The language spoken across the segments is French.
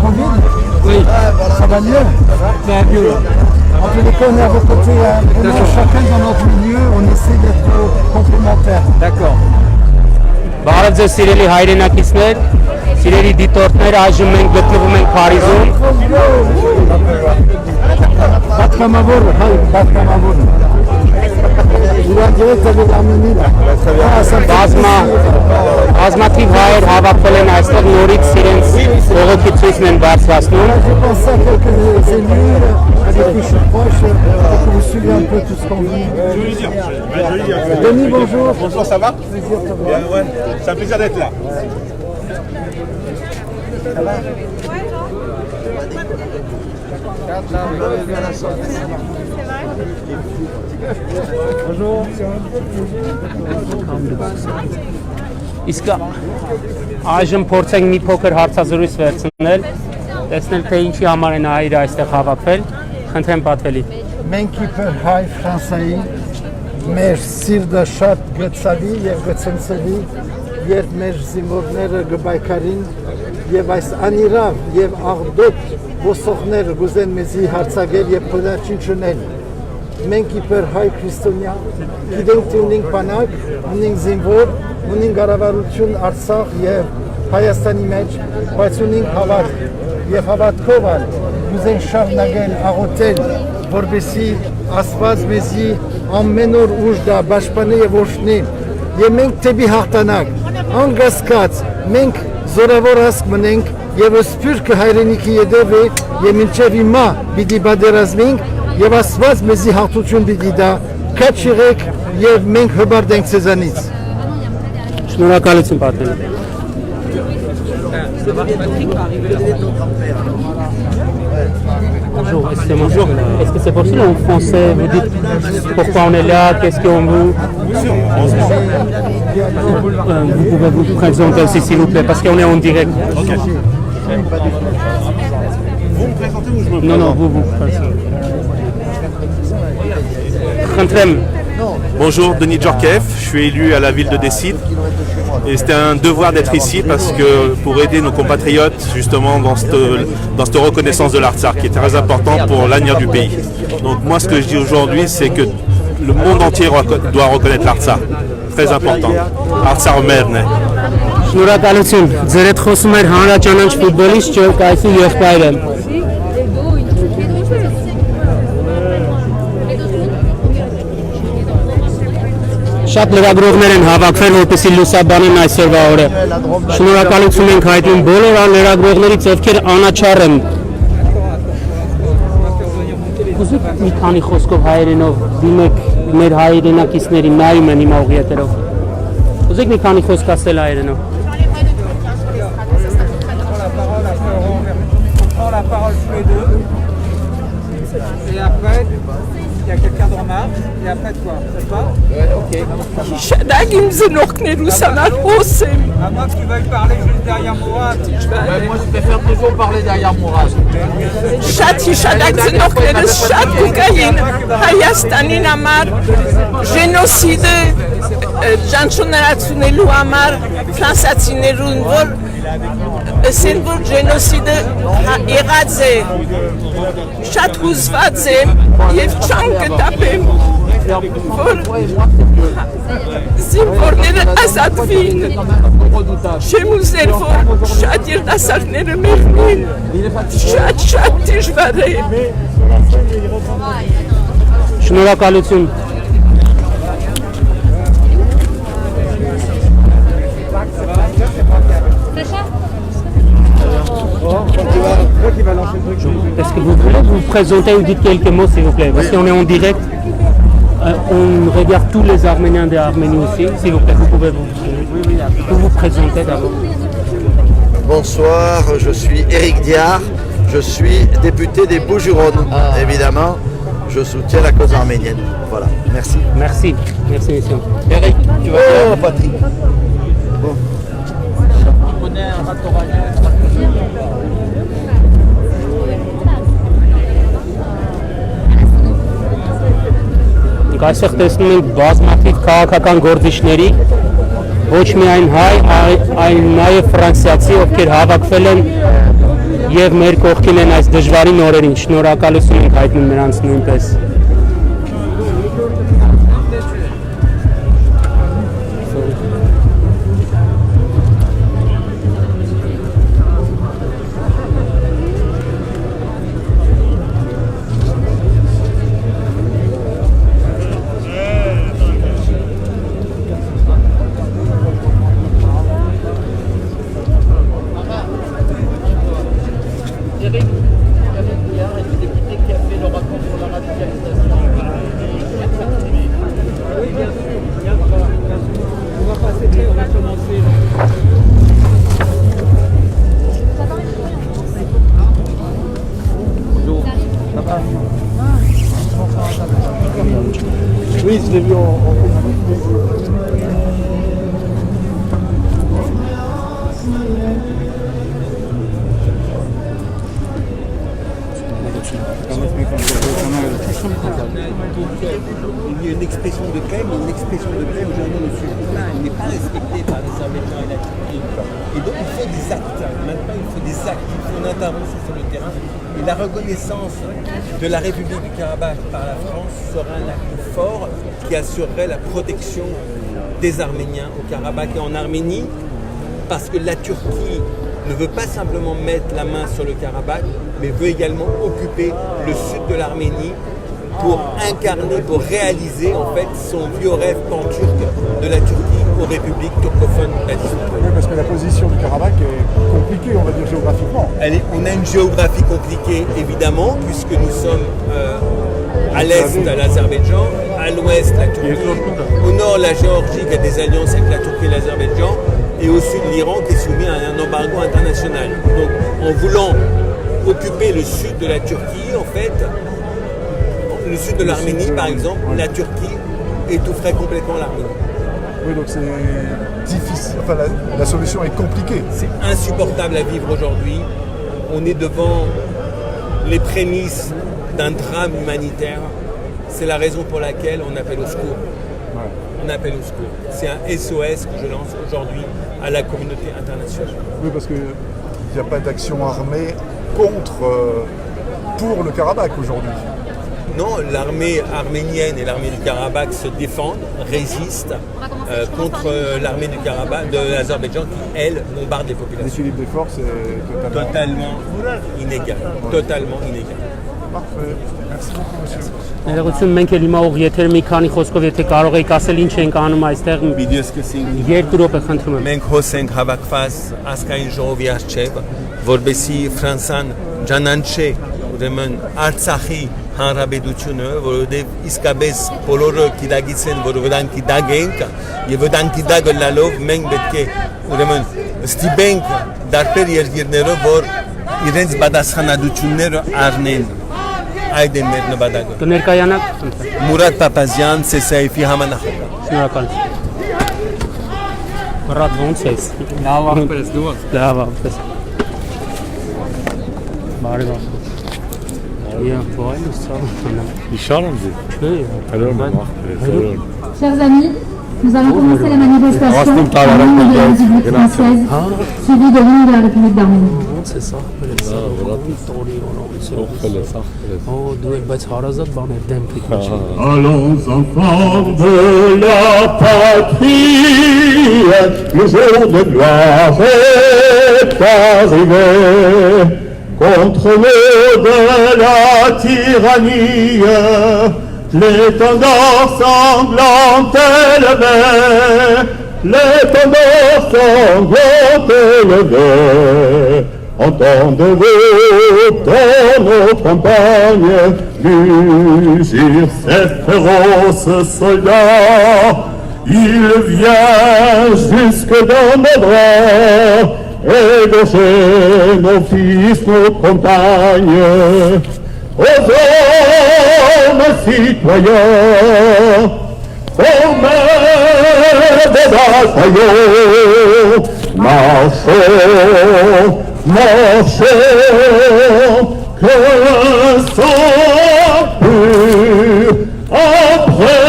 Covid? Oui. Ça va mieux? C'est mieux. En tous les cas, on est à vos côtés. Vraiment, chacun dans notre milieu, on essaie d'être complémentaires. D'accord. Բարև ձեզ սիրելի հայրենակիցներ, սիրելի դիտորդներ, այժմ մենք գտնվում ենք Փարիզում։ Պատկամավոր, հայ, պատկամավոր։ Իրանջերից էլ ամենիլա։ Բազմաթիվ հայեր հավաքվել են այստեղ նորից իրենց բողոքի ցույցն են բարձրացնում։ Je pense à quelques élus, à des fiches proches, pour que vous suiviez un peu tout ce qu'on vit. Denis, bonjour. Bonjour, ça va? Plaisir de te voir. Bien, ouais. C'est un plaisir d'être là. Ça va? Bonjour. Իսկ այժմ փորձենք մի փոքր հարցազրույց վերցնել, տեսնել թե ինչի համար են հայերը այստեղ հավաքվել։ Խնդրեմ պատվելի։ Մենք իբր հայ ֆրանսայի մեր սիրտը շատ գծավի եւ գծնցվի, երբ մեր զինվորները գբայքարին եւ այս անիրավ եւ աղդոտ ոսողները գուզեն մեզի հարցակել եւ փլաչին չնել։ Մենք իբր հայ քրիստոնյա գիտենք թե ունենք բանակ, ունենք զինվոր, ունենք կառավարություն Արցախ եւ Հայաստանի մեջ, բայց ունենք հավատք եւ հավատքով գուզենք շարունակել աղոթել, որպեսզի Աստված մեզի ամեն օր ուժ դա պաշտպանի եւ օրհնի։ Եվ մենք դեպի հաղթանակ, անկասկած, մենք զորավոր հասկ մնենք եւ սփյուռքը հայրենիքի յետև է եւ մինչեւ հիմա պիտի բادرազմենք եւ Աստված մեզի հաղթություն պիտի տա։ Քաչ եղեք եւ մենք հբարդենք ցեզանից։ Շնորհակալություն պատվելի։ Bonjour, bonjour. Est-ce que c'est possible en français? Vous dites pourquoi on est là, qu'est-ce qu'on veut? Vous pouvez vous présenter aussi s'il vous plaît, parce qu'on est en direct. Ok. Vous me présentez ou je me présente? Non, vous. Khanthem. Bonjour, Denis Djorkaeff, je suis élu à la ville de Décide et c'était un devoir d'être ici parce que pour aider nos compatriotes justement dans cette reconnaissance de l'Artsakh qui est très important pour l'avenir du pays. Donc moi ce que je dis aujourd'hui c'est que le monde entier doit reconnaître l'Artsakh, très important. Artsakh merne. Շնորհակալություն։ Ձեր հետ խոսում էր հանրաճանաչ ֆուտբոլիստ Ջորկայֆի եղբայրը։ Շատ լրագրողներ են հավաքվել, որպեսզի լուսաբանեն այսօրվա օրը։ Շնորհակալություն ենք հայտնում բոլոր լրագրողներից, ովքեր անաչառ են։ Ուզում մի քանի խոսքով հայերենով դիմեք մեր հայրենակիցներին, նայում են իմ ուղիետերով։ Ուզեք մի քանի խոսք ասել հայերենով։ La parole tous les deux. Et après, il y a quelqu'un de remarque. Et après quoi? C'est pas? Ouais, ok. Shadagim Zenokneru Sanar Osem. À moins que tu veuilles parler juste derrière Mourad. Moi je préfère toujours parler derrière Mourad. Shati Shadag Zenokneru Shad Kukayin. Hayastanin Amar. Génocide. Janchonaratunelu Amar. Fransatsinerun Vol. C'est pour génocide եղած է շատ հուզված եմ եւ չան կտապեմ որ զինվորները ազատվին չեմ ուզել որ շատ երիտասարդները մեռնեն շատ դժվար է Շնորհակալություն Est-ce que vous voulez vous présenter ou dites quelques mots s'il vous plaît? Parce qu'on est en direct, on regarde tous les Arméniens d'Arménie aussi, s'il vous plaît, vous pouvez vous présenter d'abord. Bonsoir, je suis Éric Diard, je suis député des Bouches-du-Rhône, évidemment, je soutiens la cause arménienne. Voilà, merci. Merci, monsieur. Éric, tu vas bien? Patrick. Bon. Այսօր տեսնում ենք բազմաթիվ քաղաքական գործիչների, ոչ միայն հայ, այլ նաև ֆրանսիացի, ովքեր հավաքվել են եւ մեր կողքին են այս դժվարին օրերին։ Շնորհակալություն ենք հայտնում նրանց նույնպես։ Oui, je l'ai vu Il y a une expression de paix, mais une expression de paix aujourd'hui ne suffit pas. Elle n'est pas respectée par les Arméniens et la Turquie. Et donc il faut des actes. Maintenant, il faut des actes. Il faut une intervention sur le terrain. Et la reconnaissance de la République du Karabakh par la France sera un acte fort qui assurerait la protection des Arméniens au Karabakh et en Arménie, parce que la Turquie ne veut pas simplement mettre la main sur le Karabakh, mais veut également occuper le sud de l'Arménie pour incarner, pour réaliser en fait son vieux rêve pan-turc de la Turquie aux républiques turcophones d'Addis-Abeba. Oui, parce que la position du Karabakh est compliquée, on va dire géographiquement. On a une géographie compliquée évidemment, puisque nous sommes à l'est l'Azerbaïdjan, à l'ouest la Turquie, au nord la Géorgie qui a des alliances avec la Turquie et l'Azerbaïdjan, et au sud l'Iran qui est soumis à un embargo international. Donc en voulant occuper le sud de la Turquie, en fait, le sud de l'Arménie par exemple, la Turquie étoufferait complètement l'Arménie. Oui, donc c'est difficile, enfin la solution est compliquée. C'est insupportable à vivre aujourd'hui. On est devant les prémices d'un drame humanitaire. C'est la raison pour laquelle on appelle au secours. Ouais. On appelle au secours. C'est un SOS que je lance aujourd'hui à la communauté internationale. Oui, parce qu'il n'y a pas d'action armée pour le Karabakh aujourd'hui. Non, l'armée arménienne et l'armée du Karabakh se défendent, résistent contre l'armée du Karabakh, de l'Azerbaïdjan qui, elle, bombarde les populations. L'équilibre des forces est totalement inégal. Totalement inégal. Parfait. Merci beaucoup, monsieur. Ներողություն, մենք էլ հիմա ուղ եթեր մի քանի խոսքով եթե կարող եք ասել ինչ ենք անում այստեղ երկու րոպե խնդրում եմ։ Մենք հոս ենք հավաքված ազգային ժողովի առջև, որբեսի Ֆրանսան ջանանչե ուրեմն Արցախի հանրապետությունը, որովհետև իսկապես բոլորը գիտակից են, որ վտանգի դակ ենք, եւ վտանգի դակը լալով մենք պետք է ուրեմն ստիպենք դարբեր երկիրներով, որ իրենց պատասխանատվությունները առնեն։ Այդ է մեր նպատակը։ Կներկայանաք Մուրադ Պապազյան, CSIF-ի համանախագահ։ Շնորհակալություն։ Ռադ ոնց ես։ Լավ ախպերս դու։ Լավ ախպերս։ Բարի բախ։ Chers amis, nous allons commencer la manifestation au nom de la République française, suivie de l'hymne de la République d'Arménie. Allons enfants de la patrie, le jour de gloire est arrivé. Contre l'eau de la tyrannie, l'étendard sanglant élevé, l'étendard sanglant élevé. Entendez-vous dans nos campagnes mugir ces féroces soldats? Il vient jusque dans nos bras, égorger nos fils, nos compagnes, aux hommes citoyens, formés des bataillons, marchons, marchons, que sang pur, après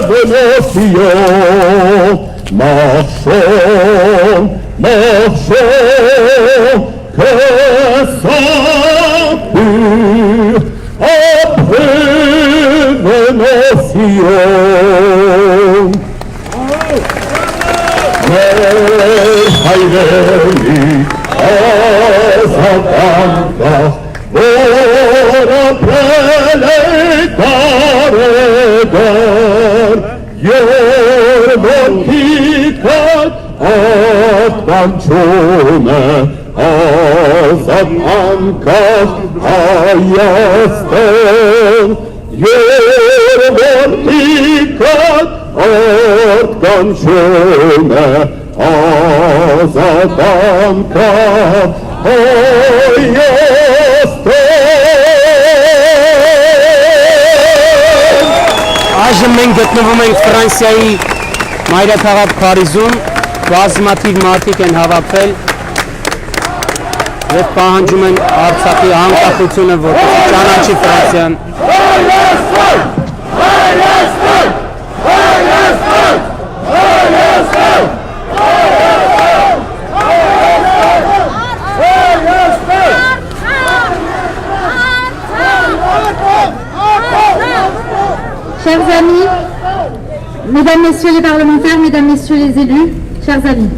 de nos sillons, marchons, marchons, que Mileni, Azadanka, Vora Preletaredar, Yermotikat, Atmančune, Azadankas, Ayasten, Yermotikat, Atmančune, Azadanka, Այժմ մենք գտնվում ենք Ֆրանսիայի մայրաքաղաք Փարիզում, բազմաթիվ մարդիկ են հավաքվել եւ պահանջում են Արցախի անկախությունը, որպեսզի ճանաչի Ֆրանսիան։ Chers amis, mesdames, messieurs les parlementaires, mesdames, messieurs les élus, chers amis.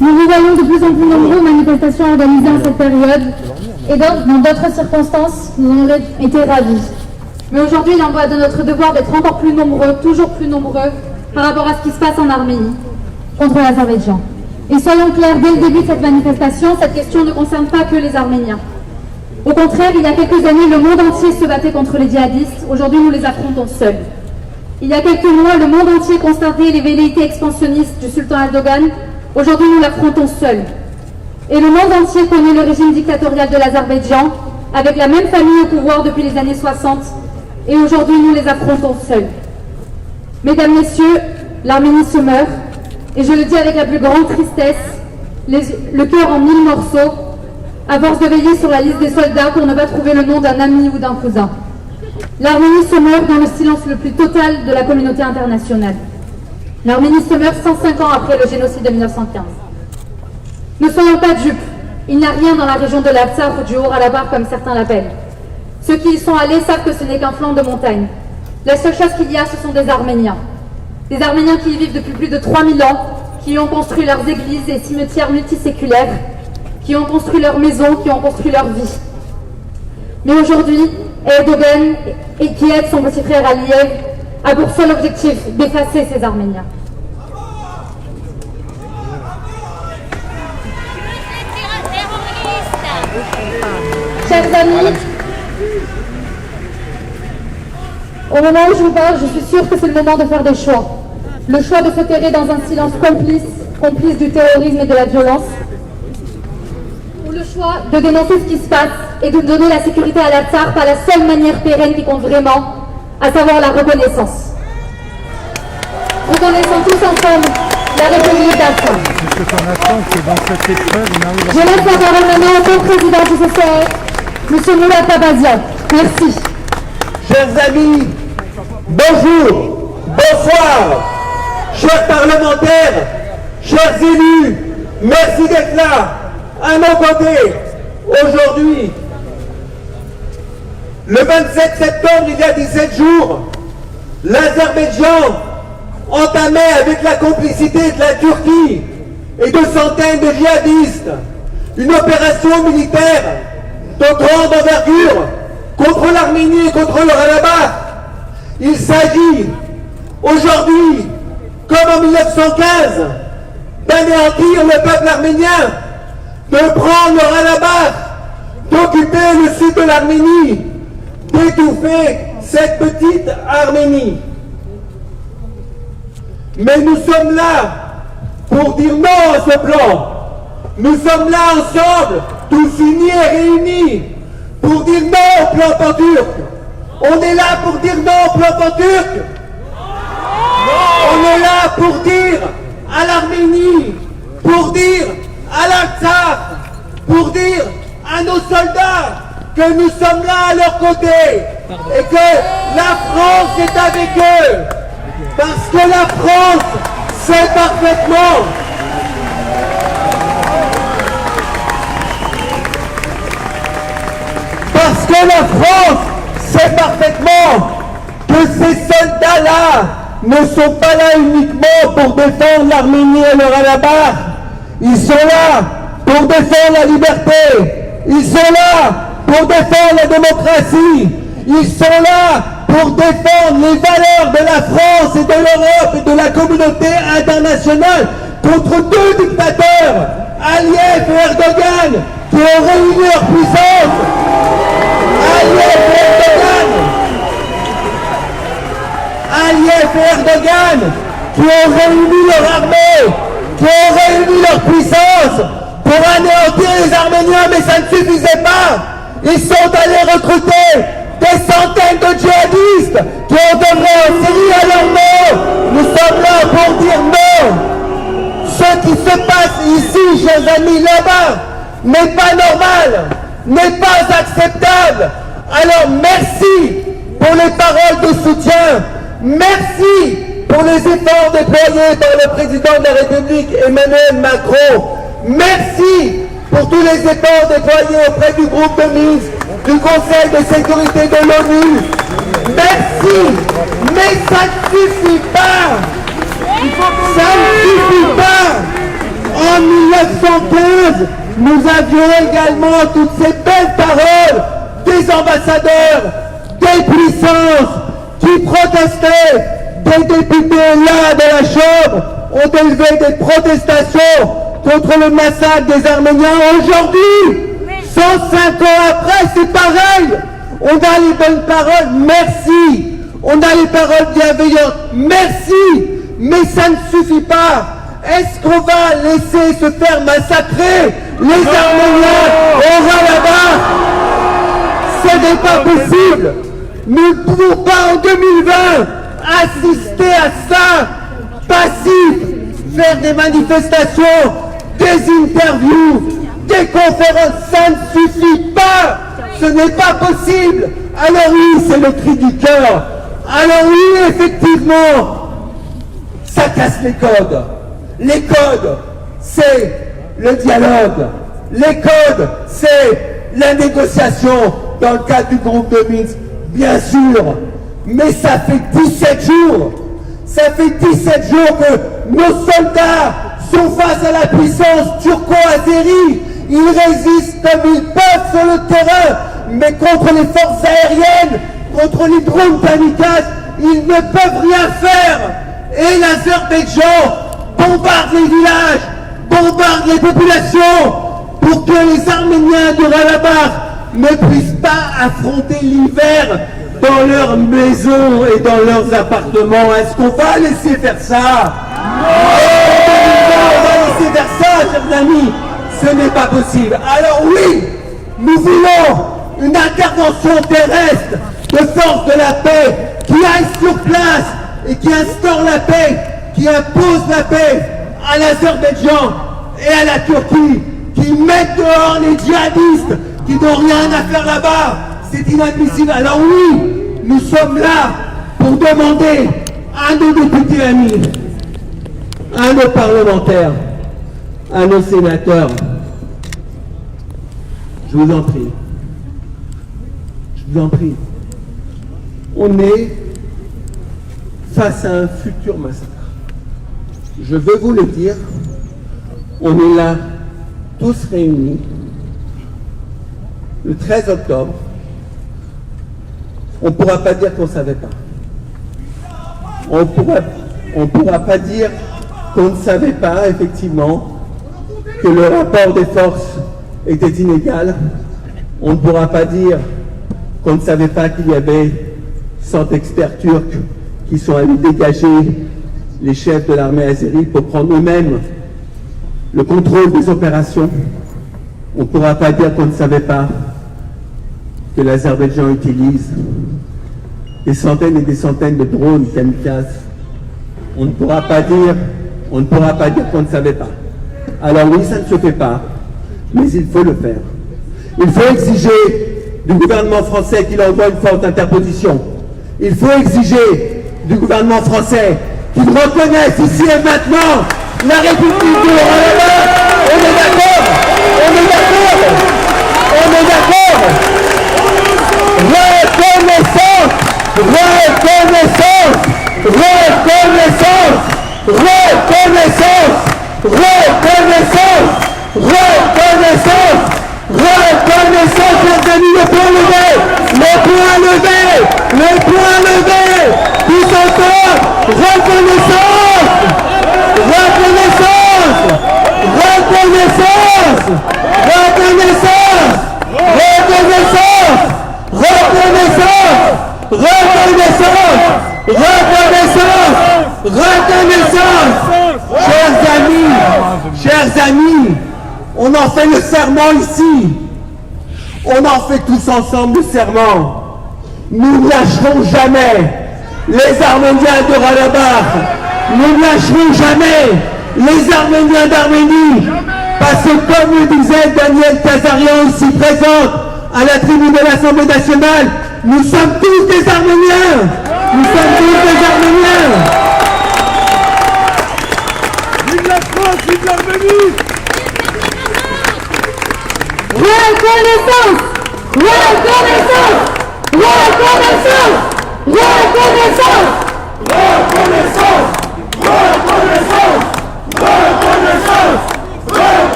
Nous vous voyons de plus en plus nombreux aux manifestations organisées en cette période et dans d'autres circonstances, nous en aurions été ravis. Mais aujourd'hui, il en va de notre devoir d'être encore plus nombreux, toujours plus nombreux, par rapport à ce qui se passe en Arménie, contre l'Azerbaïdjan. Et soyons clairs, dès le début de cette manifestation, cette question ne concerne pas que les Arméniens. Au contraire, il y a quelques années, le monde entier se battait contre les djihadistes. Aujourd'hui, nous les affrontons seuls. Il y a quelques mois, le monde entier constatait les velléités expansionnistes du sultan Erdogan. Aujourd'hui, nous l'affrontons seuls. Et le monde entier connaît le régime dictatorial de l'Azerbaïdjan, avec la même famille au pouvoir depuis les années 60. Et aujourd'hui, nous les affrontons seuls. Mesdames, Messieurs, l'Arménie se meurt. Et je le dis avec la plus grande tristesse, le cœur en 1000 morceaux, à force de veiller sur la liste des soldats pour ne pas trouver le nom d'un ami ou d'un cousin. L'Arménie se meurt dans le silence le plus total de la communauté internationale. L'Arménie se meurt 105 ans après le génocide de 1915. Ne soyons pas dupes, il n'y a rien dans la région de l'Artsakh ou du Haut-Karabakh comme certains l'appellent. Ceux qui y sont allés savent que ce n'est qu'un flanc de montagne. La seule chose qu'il y a, ce sont des Arméniens. Des Arméniens qui y vivent depuis plus de 3000 ans, qui y ont construit leurs églises et cimetières multiséculaires, qui ont construit leur maison, qui ont construit leur vie. Mais aujourd'hui, Erdogan, et qui aide son petit frère Aliyev, a pour seul objectif d'effacer ces Arméniens. Chers amis, au moment où je vous parle, je suis sûre que c'est le moment de faire des choix. Le choix de se terrer dans un silence complice du terrorisme et de la violence, ou le choix de dénoncer ce qui se passe et de donner la sécurité à l'Artsakh par la seule manière pérenne qui compte vraiment, à savoir la reconnaissance. Reconnaissons tous ensemble la République d'Artsakh. Je laisse la parole maintenant au co-président du CCR, M. Mourad Papazian. Merci. Chers amis, bonjour, bonsoir, chers parlementaires, chers élus, merci d'être là, à nos côtés, aujourd'hui. Le 27 septembre, il y a 17 jours, l'Azerbaïdjan entamait avec la complicité de la Turquie et de centaines de djihadistes une opération militaire de grande envergure contre l'Arménie et contre le Haut-Karabakh. Il s'agit aujourd'hui, comme en 1915, d'anéantir le peuple arménien, de prendre le Haut-Karabakh, d'occuper le sud de l'Arménie, d'étouffer cette petite Arménie. Mais nous sommes là pour dire non à ce plan. Nous sommes là ensemble, tous unis et réunis, pour dire non au plan pan-turc. On est là pour dire non au plan pan-turc. On est là pour dire à l'Arménie, pour dire à l'Artsakh, pour dire à nos soldats que nous sommes là à leur côté et que la France est avec eux. Parce que la France sait parfaitement que ces soldats-là ne sont pas là uniquement pour défendre l'Arménie et le Karabakh. Ils sont là pour défendre la liberté. Ils sont là pour défendre la démocratie. Ils sont là pour défendre les valeurs de la France et de l'Europe et de la communauté internationale contre deux dictateurs, Aliyev et Erdogan, qui ont réuni leur puissance. Aliyev et Erdogan, qui ont réuni leur armée, qui ont réuni leur puissance pour anéantir les Arméniens, mais ça ne suffisait pas. Ils sont allés recruter des centaines de djihadistes qui ont œuvré en Syrie à leur nom. Nous sommes là pour dire non. Ce qui se passe ici, chers amis, là-bas, n'est pas normal, n'est pas acceptable. Alors merci pour les paroles de soutien, merci pour les efforts déployés par le président de la République Emmanuel Macron, merci pour tous les efforts déployés auprès du groupe de Minsk, du Conseil de sécurité de l'ONU. Merci, mais ça ne suffit pas. Ça ne suffit pas. En 1915, nous avions également toutes ces belles paroles des ambassadeurs, des puissances qui protestaient. Des députés là de la Chambre ont élevé des protestations contre le massacre des Arméniens. Aujourd'hui, 105 ans après, c'est pareil. On a les bonnes paroles, merci. On a les paroles bienveillantes, merci. Mais ça ne suffit pas. Est-ce qu'on va laisser se faire massacrer les Arméniens au Karabakh? Ce n'est pas possible. Nous ne pouvons pas en 2020 assister à ça, passif, faire des manifestations, des interviews, des conférences, ça ne suffit pas. Ce n'est pas possible. Alors oui, c'est le cri du cœur. Alors oui, effectivement, ça casse les codes. Les codes, c'est le dialogue. Les codes, c'est la négociation dans le cadre du groupe de Minsk, bien sûr. Mais ça fait 17 jours. Ça fait 17 jours que nos soldats sont face à la puissance turco-azérie. Ils résistent comme ils peuvent sur le terrain, mais contre les forces aériennes, contre les drones kamikazes, ils ne peuvent rien faire. Et l'Azerbaïdjan bombarde les villages, bombarde les populations pour que les Arméniens du Karabakh ne puissent pas affronter l'hiver dans leurs maisons et dans leurs appartements. Est-ce qu'on va laisser faire ça? On va laisser faire ça, chers amis. Ce n'est pas possible. Alors oui, nous voulons une intervention terrestre de force de la paix qui aille sur place et qui instaure la paix, qui impose la paix à l'Azerbaïdjan et à la Turquie, qui mettent dehors les djihadistes qui n'ont rien à faire là-bas. C'est inadmissible. Alors oui, nous sommes là pour demander à nos députés amis, à nos parlementaires, à nos sénateurs, je vous en prie, on est face à un futur massacre. Je veux vous le dire, on est là, tous réunis, le 13 octobre, on ne pourra pas dire qu'on ne savait pas. On pourra pas dire qu'on ne savait pas, effectivement, que le rapport des forces était inégal. On ne pourra pas dire qu'on ne savait pas qu'il y avait 100 experts turcs qui sont allés dégager les chefs de l'armée azérie pour prendre eux-mêmes le contrôle des opérations. On ne pourra pas dire qu'on ne savait pas que l'Azerbaïdjan utilise des centaines et des centaines de drones kamikazes. On ne pourra pas dire qu'on ne savait pas. Alors oui, ça ne se fait pas, mais il faut le faire. Il faut exiger du gouvernement français qu'il envoie une force d'interposition. Il faut exiger du gouvernement français qu'il reconnaisse ici et maintenant la République du Karabakh. On est d'accord. Reconnaissance. Reconnaissance, reconnaissance, reconnaissance, les amis, le point levé, le point levé, le point levé, tous ensemble, reconnaissance, reconnaissance, reconnaissance, reconnaissance, reconnaissance, reconnaissance, reconnaissance, reconnaissance, reconnaissance. Chers amis, on en fait le serment ici. On en fait tous ensemble le serment. Nous ne lâcherons jamais les Arméniens de Karabakh. Nous ne lâcherons jamais les Arméniens d'Arménie. Parce que comme le disait Daniel Kazarian ici présente à la tribune de l'Assemblée nationale, nous sommes tous des Arméniens. Nous sommes tous des Arméniens. Vive la France, vive l'Arménie! Reconnaissance! Reconnaissance! Reconnaissance! Reconnaissance! Reconnaissance! Reconnaissance! Reconnaissance!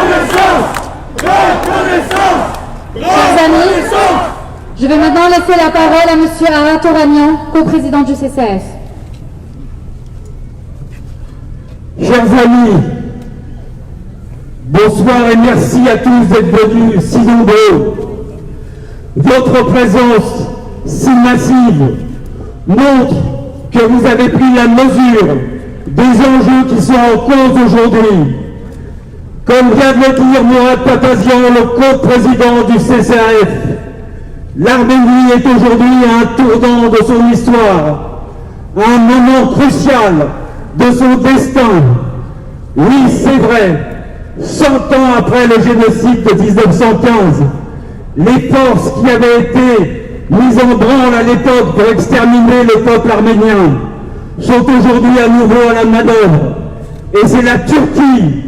Reconnaissance! Reconnaissance! Chers amis, je vais maintenant laisser la parole à Monsieur Arat Touranian, co-président du CCF. Chers amis, bonsoir et merci à tous d'être venus si nombreux. Votre présence si massive montre que vous avez pris la mesure des enjeux qui sont en cause aujourd'hui. Comme vient de le dire Mourad Papazian, le co-président du CCAF, l'Arménie est aujourd'hui à un tournant de son histoire, à un moment crucial de son destin. Oui, c'est vrai, 100 ans après le génocide de 1915, les forces qui avaient été mises en branle à l'époque pour exterminer le peuple arménien sont aujourd'hui à nouveau à la manœuvre. Et c'est la Turquie,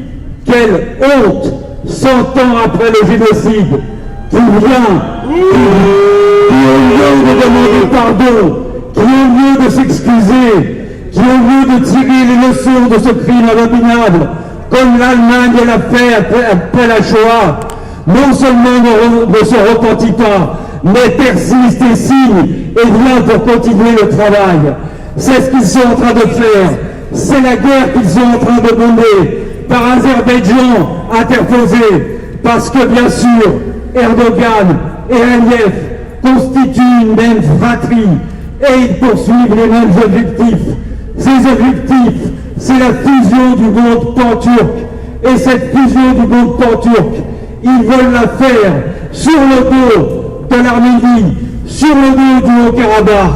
quelle honte, 100 ans après le génocide, qui vient, qui au lieu de demander pardon, qui au lieu de s'excuser, qui au lieu de tirer les leçons de ce crime abominable, comme l'Allemagne l'a fait après la Shoah, non seulement ne se repentit pas, mais persiste et signe et vient pour continuer le travail. C'est ce qu'ils sont en train de faire. C'est la guerre qu'ils sont en train de mener par Azerbaïdjan interposé, parce que bien sûr, Erdogan et Aliyev constituent une même fratrie et ils poursuivent les mêmes objectifs. Ces objectifs, c'est la fusion du monde pan-turc. Et cette fusion du monde pan-turc, ils veulent la faire sur le dos de l'Arménie, sur le dos du Haut-Karabakh.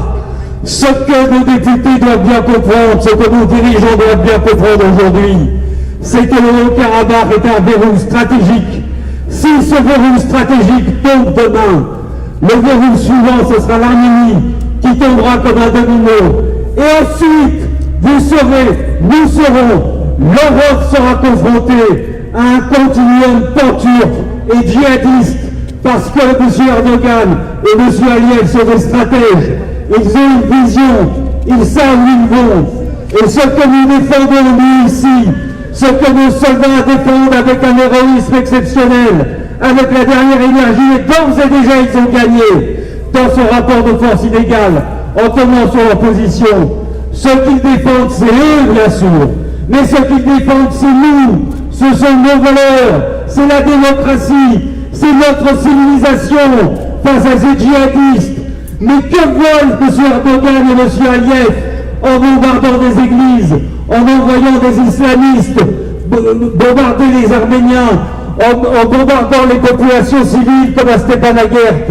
Ce que nos députés doivent bien comprendre, ce que nos dirigeants doivent bien comprendre aujourd'hui, c'est que le Haut-Karabakh est un verrou stratégique. Si ce verrou stratégique tombe demain, le verrou suivant, ce sera l'Arménie qui tombera comme un domino. Et ensuite, vous saurez, nous serons, l'Europe sera confrontée à un continuum pan-turc et djihadiste, parce que M. Erdogan et M. Aliyev sont des stratèges. Ils ont une vision, ils savent où ils vont. Et ce que nous défendons, nous ici, ce que nos soldats défendent avec un héroïsme exceptionnel, avec la dernière énergie, et d'ores et déjà ils ont gagné dans ce rapport de force illégal, en tenant sur leur position. Ce qu'ils défendent, c'est eux, bien sûr, mais ce qu'ils défendent, c'est nous, ce sont nos valeurs, c'est la démocratie, c'est notre civilisation face à ces djihadistes. Mais que veulent M. Erdogan et M. Aliyev en bombardant des églises, en envoyant des islamistes bombarder les Arméniens, en bombardant les populations civiles comme à Stepanakert?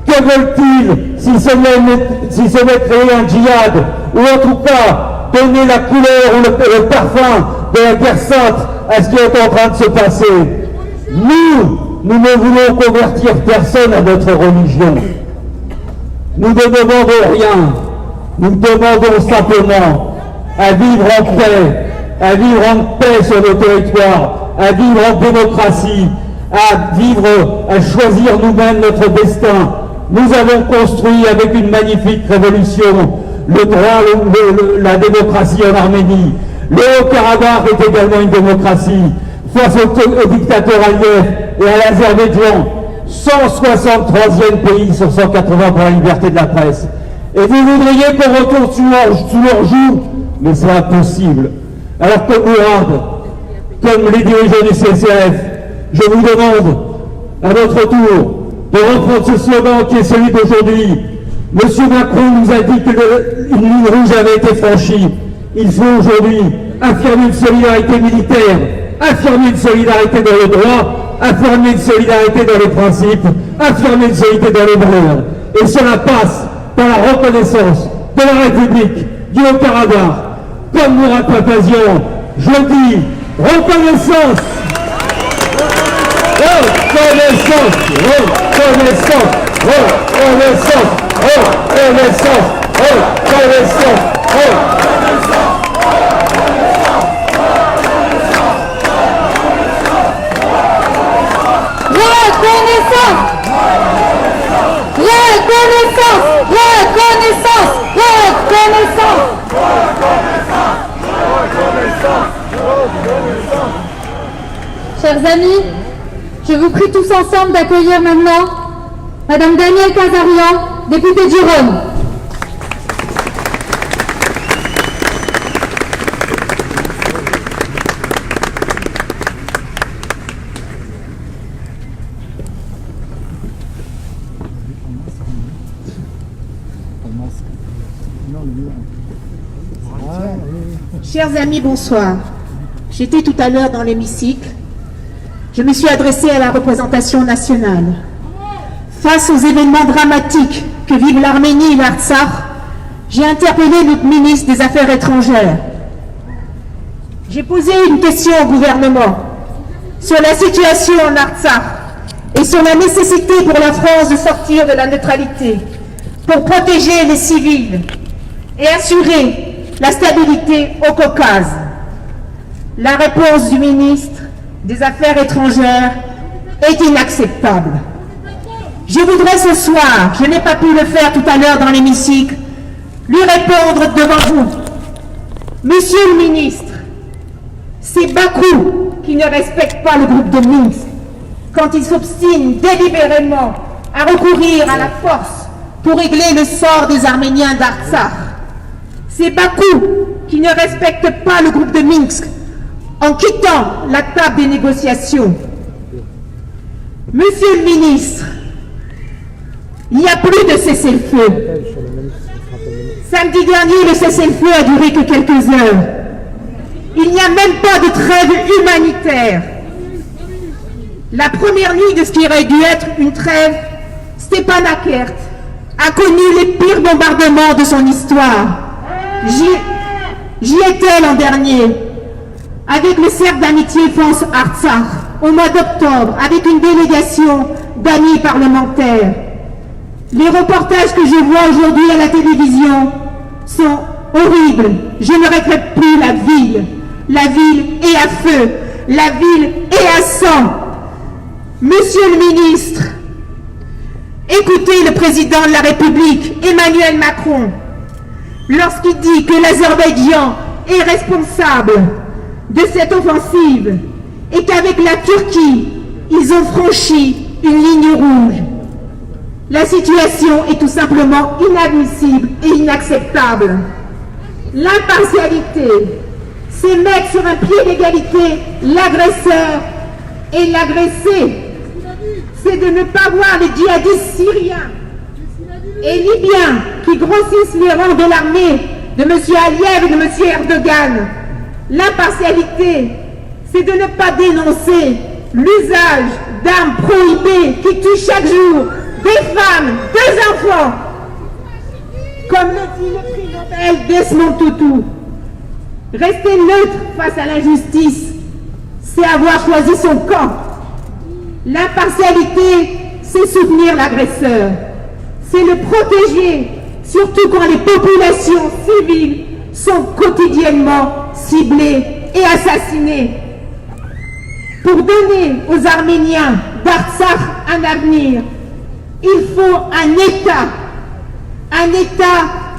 Que veulent-ils si ce n'est créer un djihad, ou en tout cas donner la couleur ou le parfum de la guerre sainte à ce qui est en train de se passer? Nous ne voulons convertir personne à notre religion. Nous ne demandons rien. Nous demandons simplement à vivre en paix sur nos territoires, à vivre en démocratie, à choisir nous-mêmes notre destin. Nous avons construit avec une magnifique révolution le droit, la démocratie en Arménie. Le Haut-Karabakh est également une démocratie. face au dictateur Aliyev et à l'Azerbaïdjan, 163e pays sur 180 pour la liberté de la presse. Et vous voudriez qu'on retourne sous leur joug, mais c'est impossible. Alors comme Mourad, comme les dirigeants du CCF, je vous demande à notre tour de reprendre ce slogan qui est celui d'aujourd'hui. Monsieur Macron nous a dit qu'une ligne rouge avait été franchie. Il faut aujourd'hui affirmer une solidarité militaire, affirmer une solidarité dans le droit, affirmer une solidarité dans les principes, affirmer une solidarité dans les valeurs. Et cela passe par la reconnaissance de la République du Haut-Karabakh. Comme Mourad Papazian, je dis reconnaissance. Reconnaissance, reconnaissance, reconnaissance, reconnaissance, reconnaissance, reconnaissance. Chers amis, je vous prie tous ensemble d'accueillir maintenant Madame Danielle Casarian, députée du Rhône. Chers amis, bonsoir. J'étais tout à l'heure dans l'hémicycle. Je me suis adressée à la représentation nationale. Face aux événements dramatiques que vivent l'Arménie et l'Artsakh, j'ai interpellé le ministre des Affaires étrangères. J'ai posé une question au gouvernement sur la situation en Artsakh et sur la nécessité pour la France de sortir de la neutralité pour protéger les civils et assurer la stabilité au Caucase. La réponse du ministre des Affaires étrangères est inacceptable. Je voudrais ce soir, je n'ai pas pu le faire tout à l'heure dans l'hémicycle, lui répondre devant vous. Monsieur le ministre, c'est Bakou qui ne respecte pas le groupe de Minsk quand il s'obstine délibérément à recourir à la force pour régler le sort des Arméniens d'Artsakh. C'est Bakou qui ne respecte pas le groupe de Minsk en quittant la table des négociations. Monsieur le ministre, il n'y a plus de cessez-le-feu. Samedi dernier, le cessez-le-feu a duré que quelques heures. Il n'y a même pas de trêve humanitaire. La première nuit de ce qui aurait dû être une trêve, Stepanakert a connu les pires bombardements de son histoire. J'y étais l'an dernier, avec le cercle d'amitié France-Artsakh, au mois d'octobre, avec une délégation d'amis parlementaires. Les reportages que je vois aujourd'hui à la télévision sont horribles. Je ne regrette plus la ville. La ville est à feu. La ville est à sang. Monsieur le ministre, écoutez le président de la République, Emmanuel Macron, lorsqu'il dit que l'Azerbaïdjan est responsable de cette offensive et qu'avec la Turquie, ils ont franchi une ligne rouge. La situation est tout simplement inadmissible et inacceptable. L'impartialité, c'est mettre sur un pied d'égalité l'agresseur et l'agressé. C'est de ne pas voir les djihadistes syriens et libyens qui grossissent les rangs de l'armée de M. Aliyev et de M. Erdogan. L'impartialité, c'est de ne pas dénoncer l'usage d'armes prohibées qui tuent chaque jour des femmes, des enfants, comme le dit le prix Nobel Desmond Tutu. Rester neutre face à l'injustice, c'est avoir choisi son camp. L'impartialité, c'est soutenir l'agresseur, c'est le protéger, surtout quand les populations civiles sont quotidiennement ciblées et assassinées. Pour donner aux Arméniens d'Artsakh un avenir, il faut un État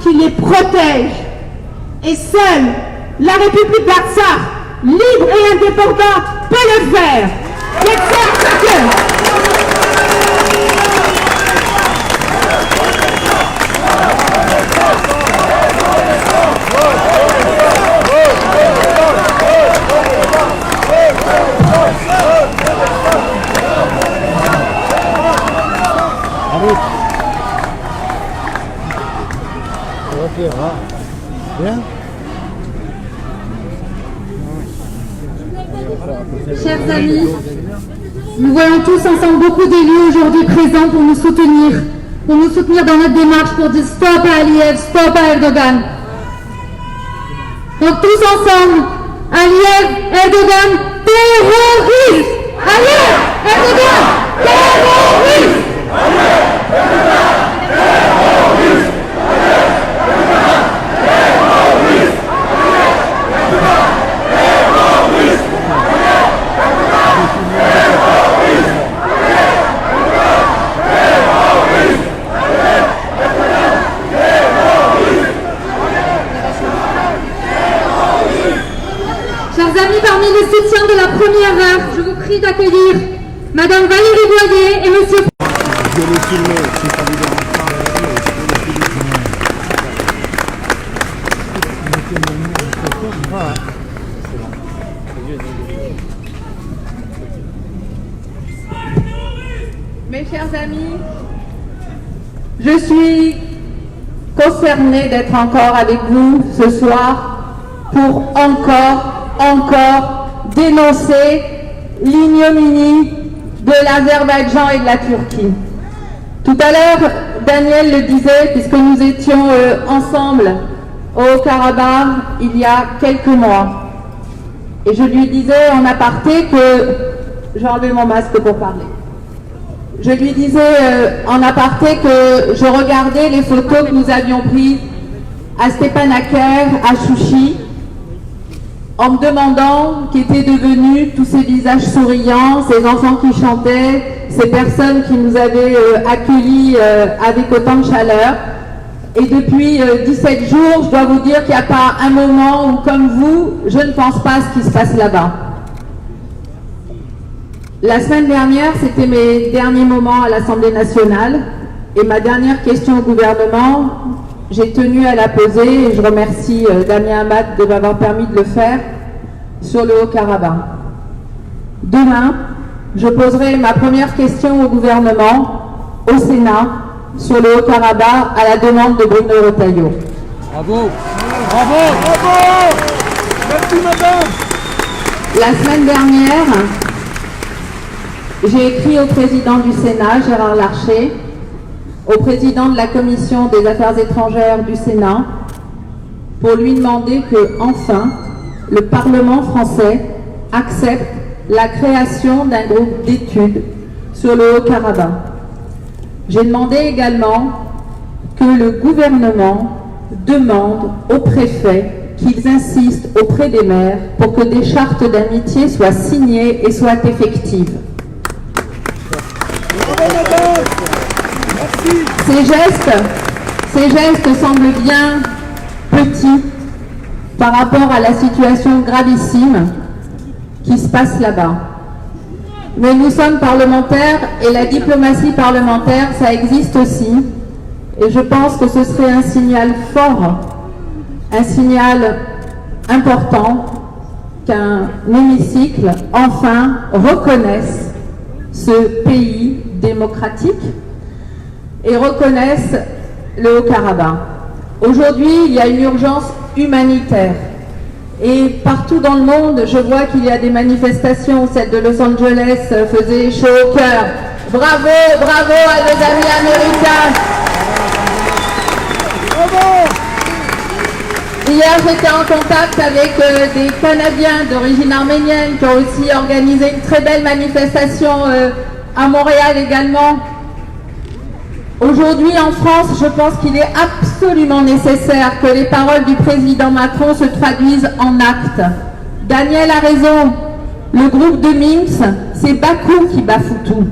qui les protège. Et seule la République d'Artsakh libre et indépendante peut le faire. Bien. Chers amis, nous voyons tous ensemble beaucoup d'élus aujourd'hui présents pour nous soutenir dans notre démarche pour dire stop à Aliyev, stop à Erdogan. Donc tous ensemble, Aliyev, Erdogan, terroriste! Aliyev, Erdogan, terroriste! Aliyev, Erdogan, terroriste! Chers amis, parmi les soutiens de la première heure, je vous prie d'accueillir Madame Valérie Boyer et Monsieur... Je vais les filmer, si ça vous dérange pas. Mes chers amis, je suis concernée d'être encore avec vous ce soir pour encore dénoncer l'ignominie de l'Azerbaïdjan et de la Turquie. Tout à l'heure, Daniel le disait, puisque nous étions ensemble au Haut-Karabakh il y a quelques mois. Et je lui disais en aparté que... J'ai enlevé mon masque pour parler. Je lui disais en aparté que je regardais les photos que nous avions prises à Stepanakert, à Chouchi, en me demandant qu'étaient devenus tous ces visages souriants, ces enfants qui chantaient, ces personnes qui nous avaient accueillis avec autant de chaleur. Et depuis 17 jours, je dois vous dire qu'il n'y a pas un moment où, comme vous, je ne pense pas à ce qui se passe là-bas. La semaine dernière, c'était mes derniers moments à l'Assemblée nationale et ma dernière question au gouvernement, j'ai tenu à la poser et je remercie Damien Abad de m'avoir permis de le faire sur le Haut-Karabakh. Demain, je poserai ma première question au gouvernement, au Sénat, sur le Haut-Karabakh à la demande de Bruno Retailleau. Bravo! Bravo! Bravo! Merci madame! La semaine dernière, j'ai écrit au président du Sénat, Gérard Larcher, au président de la Commission des Affaires étrangères du Sénat, pour lui demander que, enfin, le Parlement français accepte la création d'un groupe d'études sur le Haut-Karabakh. J'ai demandé également que le gouvernement demande aux préfets qu'ils insistent auprès des maires pour que des chartes d'amitié soient signées et soient effectives. Ces gestes semblent bien petits par rapport à la situation gravissime qui se passe là-bas. Mais nous sommes parlementaires et la diplomatie parlementaire, ça existe aussi. Et je pense que ce serait un signal fort, un signal important qu'un hémicycle, enfin, reconnaisse ce pays démocratique et reconnaisse le Haut-Karabakh. Aujourd'hui, il y a une urgence humanitaire. Et partout dans le monde, je vois qu'il y a des manifestations. Celle de Los Angeles faisait chaud au cœur. Bravo, bravo à nos amis américains. Bravo. Hier, j'étais en contact avec des Canadiens d'origine arménienne qui ont aussi organisé une très belle manifestation à Montréal également. Aujourd'hui, en France, je pense qu'il est absolument nécessaire que les paroles du président Macron se traduisent en actes. Daniel a raison. Le groupe de Minsk, c'est Bakou qui bafoue tout.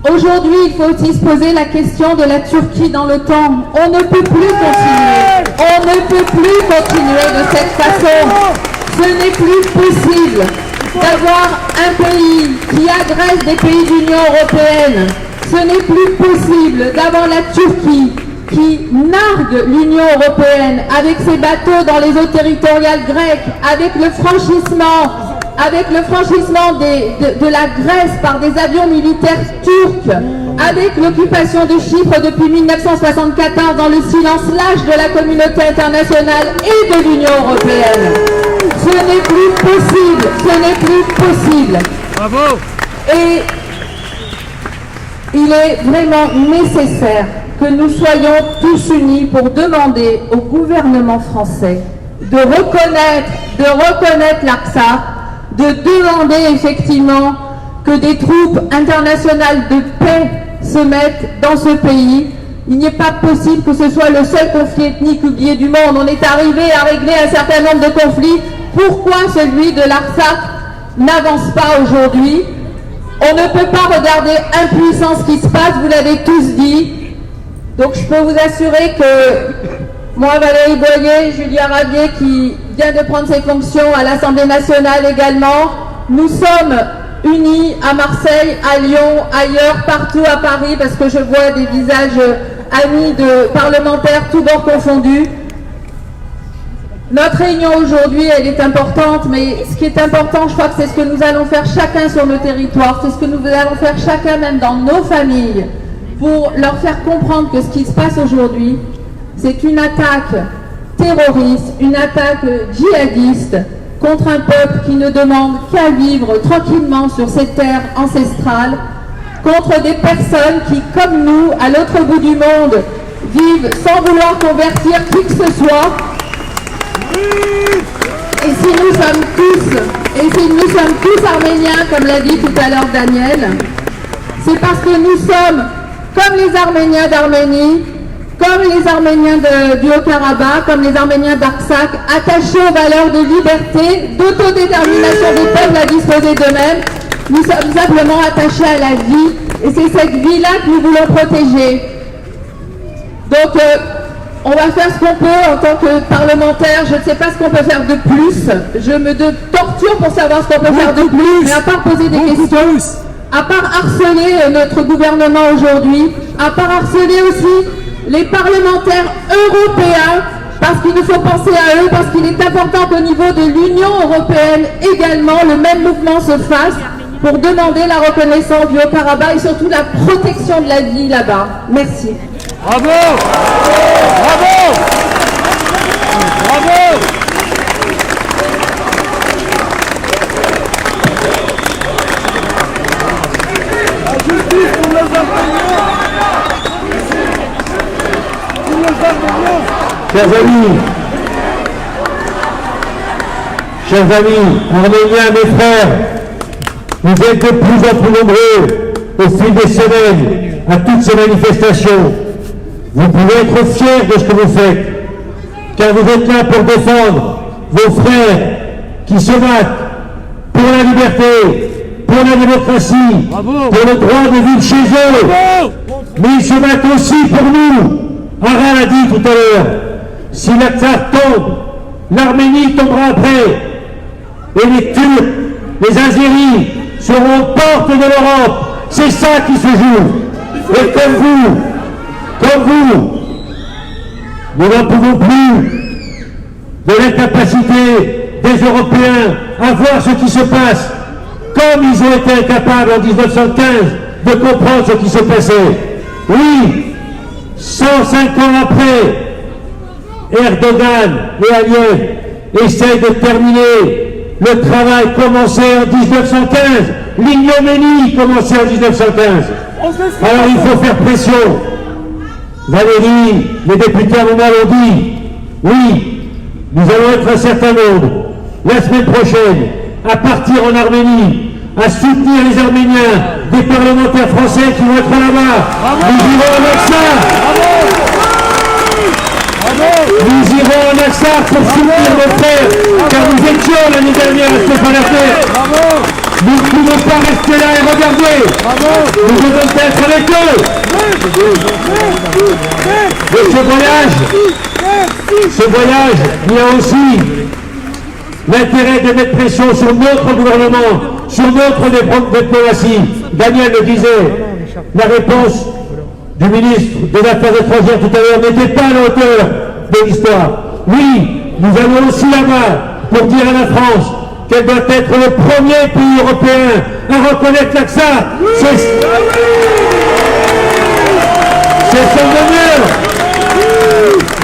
Aujourd'hui, il faut aussi se poser la question de la Turquie dans l'OTAN. On ne peut plus continuer. On ne peut plus continuer de cette façon. Ce n'est plus possible d'avoir un pays qui agresse des pays de l'Union européenne. Ce n'est plus possible d'avoir la Turquie qui nargue l'Union européenne avec ses bateaux dans les eaux territoriales grecques, avec le franchissement de la Grèce par des avions militaires turcs, avec l'occupation de Chypre depuis 1974 dans le silence lâche de la communauté internationale et de l'Union européenne. Ce n'est plus possible, ce n'est plus possible. Bravo. Et il est vraiment nécessaire que nous soyons tous unis pour demander au gouvernement français de reconnaître l'Artsakh, de demander effectivement que des troupes internationales de paix se mettent dans ce pays. Il n'est pas possible que ce soit le seul conflit ethnique oublié du monde. On est arrivé à régler un certain nombre de conflits. Pourquoi celui de l'Artsakh n'avance pas aujourd'hui? On ne peut pas regarder impuissant ce qui se passe, vous l'avez tous dit. Donc je peux vous assurer que moi, Valérie Boyer, Julia Ravier, qui vient de prendre ses fonctions à l'Assemblée nationale également, nous sommes unis à Marseille, à Lyon, ailleurs, partout à Paris, parce que je vois des visages amis de parlementaires, tous bords confondus. Notre réunion aujourd'hui, elle est importante, mais ce qui est important, je crois que c'est ce que nous allons faire chacun sur nos territoires, c'est ce que nous allons faire chacun même dans nos familles, pour leur faire comprendre que ce qui se passe aujourd'hui, c'est une attaque terroriste, une attaque djihadiste contre un peuple qui ne demande qu'à vivre tranquillement sur ces terres ancestrales, contre des personnes qui, comme nous, à l'autre bout du monde, vivent sans vouloir convertir qui que ce soit. Et si nous sommes tous arméniens, comme l'a dit tout à l'heure Daniel, c'est parce que nous sommes, comme les Arméniens d'Arménie, comme les Arméniens du Haut-Karabakh, comme les Arméniens d'Artsakh, attachés aux valeurs de liberté, d'autodétermination des peuples à disposer d'eux-mêmes. Nous sommes simplement attachés à la vie, et c'est cette vie-là que nous voulons protéger. Donc, on va faire ce qu'on peut en tant que parlementaire. Je ne sais pas ce qu'on peut faire de plus. Je me torture pour savoir ce qu'on peut faire de plus. Mais à part poser des questions, à part harceler notre gouvernement aujourd'hui, à part harceler aussi les parlementaires européens, parce qu'il nous faut penser à eux, parce qu'il est important qu'au niveau de l'Union européenne également, le même mouvement se fasse pour demander la reconnaissance du Haut-Karabakh et surtout la protection de la vie là-bas. Merci. Bravo! Bravo! Bravo! La justice pour les Arméniens! Pour les Arméniens! Chers amis, Arméniens, mes frères, vous êtes de plus en plus nombreux au fil des semaines à toutes ces manifestations. Vous pouvez être fiers de ce que vous faites, car vous êtes là pour défendre vos frères qui se battent pour la liberté, pour la démocratie, pour le droit de vivre chez eux. Mais ils se battent aussi pour nous. Ara l'a dit tout à l'heure, si l'Artsakh tombe, l'Arménie tombera après. Et les Turcs, les Azéris seront aux portes de l'Europe. C'est ça qui se joue. Et comme vous, nous n'en pouvons plus de l'incapacité des Européens à voir ce qui se passe, comme ils ont été incapables en 1915 de comprendre ce qui se passait. Oui, 105 ans après, Erdogan et Aliyev essayent de terminer le travail commencé en 1915, l'ignominie commencée en 1915. Alors il faut faire pression. Valérie, les députés à Montréal ont dit, oui, nous allons être un certain nombre, la semaine prochaine, à partir en Arménie, à soutenir les Arméniens, des parlementaires français qui vont être là-bas. Nous irons en Artsakh. Nous irons en Artsakh pour soutenir nos frères, car nous étions l'année dernière à Stepanakert. Nous ne pouvons pas rester là et regarder. Nous devons être avec eux. Et ce voyage, il y a aussi l'intérêt de mettre pression sur notre gouvernement, sur notre diplomatie. Daniel le disait, la réponse du ministre des Affaires étrangères tout à l'heure n'était pas à la hauteur de l'histoire. Oui, nous allons aussi là-bas pour dire à la France qu'elle doit être le premier pays européen à reconnaître l'Aqsa.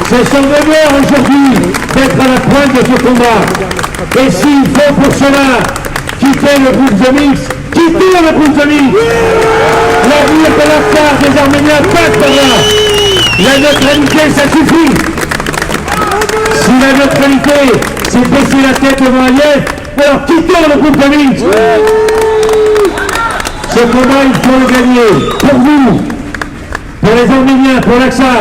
C'est son honneur aujourd'hui d'être à la pointe de ce combat. Et s'il faut pour cela quitter le groupe de Minsk, quittez le groupe de Minsk. L'avenir de l'Aqsa des Arméniens passe par là. La neutralité, ça suffit. Si la neutralité, c'est baisser la tête devant Aliyev, alors quittons le groupe de Minsk. Ce combat, il faut le gagner. Pour vous, pour les Arméniens, pour l'Aqsa,